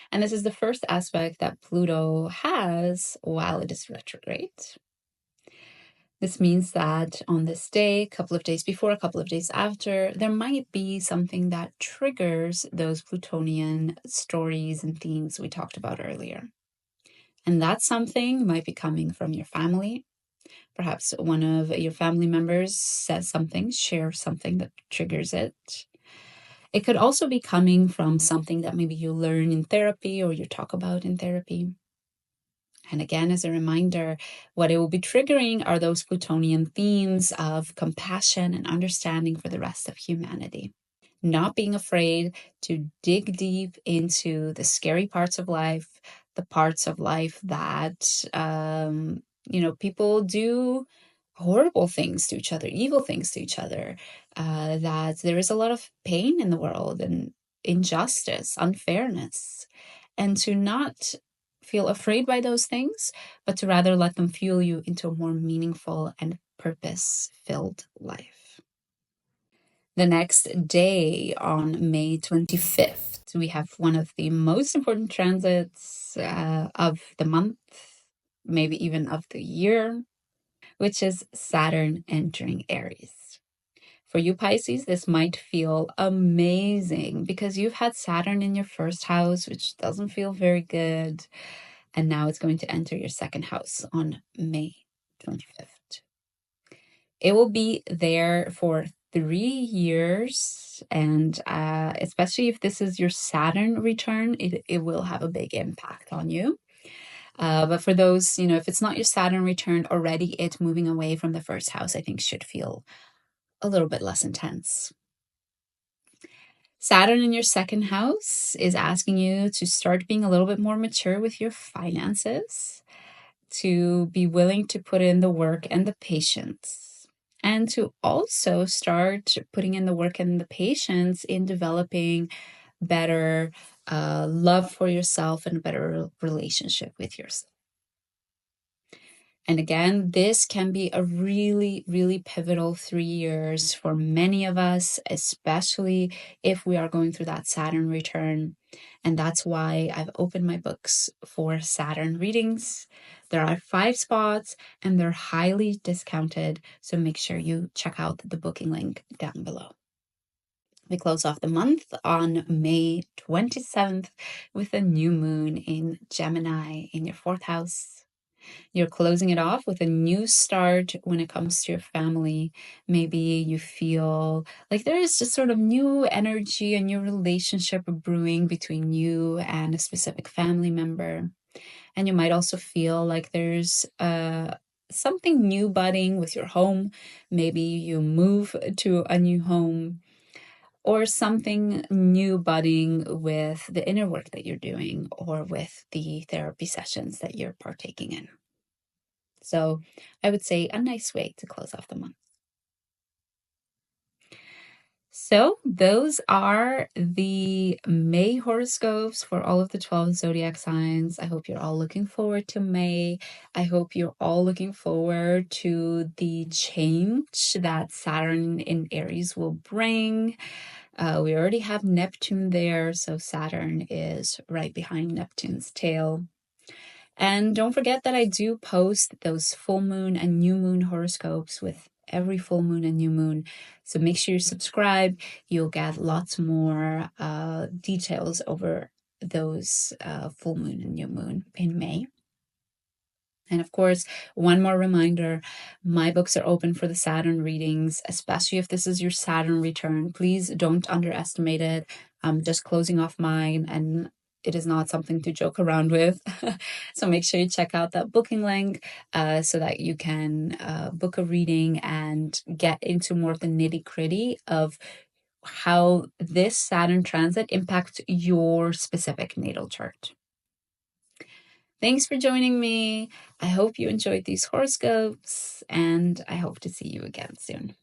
And this is the first aspect that Pluto has while it is retrograde. This means that on this day, a couple of days before, a couple of days after, there might be something that triggers those Plutonian stories and themes we talked about earlier. And that something might be coming from your family. Perhaps one of your family members says something, shares something that triggers it. It could also be coming from something that maybe you learn in therapy or you talk about in therapy. And again, as a reminder, what it will be triggering are those Plutonian themes of compassion and understanding for the rest of humanity. Not being afraid to dig deep into the scary parts of life, the parts of life that, people do horrible things to each other, evil things to each other, that there is a lot of pain in the world and injustice, unfairness, and to not feel afraid by those things, but to rather let them fuel you into a more meaningful and purpose-filled life. The next day, on May 25th, we have one of the most important transits of the month, maybe even of the year, which is Saturn entering Aries. For you Pisces, this might feel amazing because you've had Saturn in your first house, which doesn't feel very good. And now it's going to enter your second house on May 25th. It will be there for 3 years. And especially if this is your Saturn return, it will have a big impact on you. But for those, if it's not your Saturn return already, it moving away from the first house, I think should feel a little bit less intense. Saturn in your second house is asking you to start being a little bit more mature with your finances, to be willing to put in the work and the patience, and to also start putting in the work and the patience in developing better love for yourself and a better relationship with yourself. And again, this can be a really, really pivotal 3 years for many of us, especially if we are going through that Saturn return. And that's why I've opened my books for Saturn readings. There are 5 spots and they're highly discounted. So make sure you check out the booking link down below. We close off the month on May 27th with a new moon in Gemini in your 4th house. You're closing it off with a new start when it comes to your family. Maybe you feel like there is just sort of new energy, a new relationship brewing between you and a specific family member. And you might also feel like there's something new budding with your home. Maybe you move to a new home, or something new budding with the inner work that you're doing or with the therapy sessions that you're partaking in. So I would say a nice way to close off the month. So those are the May horoscopes for all of the 12 zodiac signs. I hope you're all looking forward to May. I hope you're all looking forward to the change that Saturn in Aries will bring. We already have Neptune there, so Saturn is right behind Neptune's tail. And don't forget that I do post those full moon and new moon horoscopes with every full moon and new moon. So make sure you subscribe. You'll get lots more details over those full moon and new moon in May. And of course, one more reminder, my books are open for the Saturn readings, especially if this is your Saturn return. Please don't underestimate it. I'm just closing off mine, and it is not something to joke around with. So make sure you check out that booking link so that you can book a reading and get into more of the nitty-gritty of how this Saturn transit impacts your specific natal chart. Thanks for joining me. I hope you enjoyed these horoscopes, and I hope to see you again soon.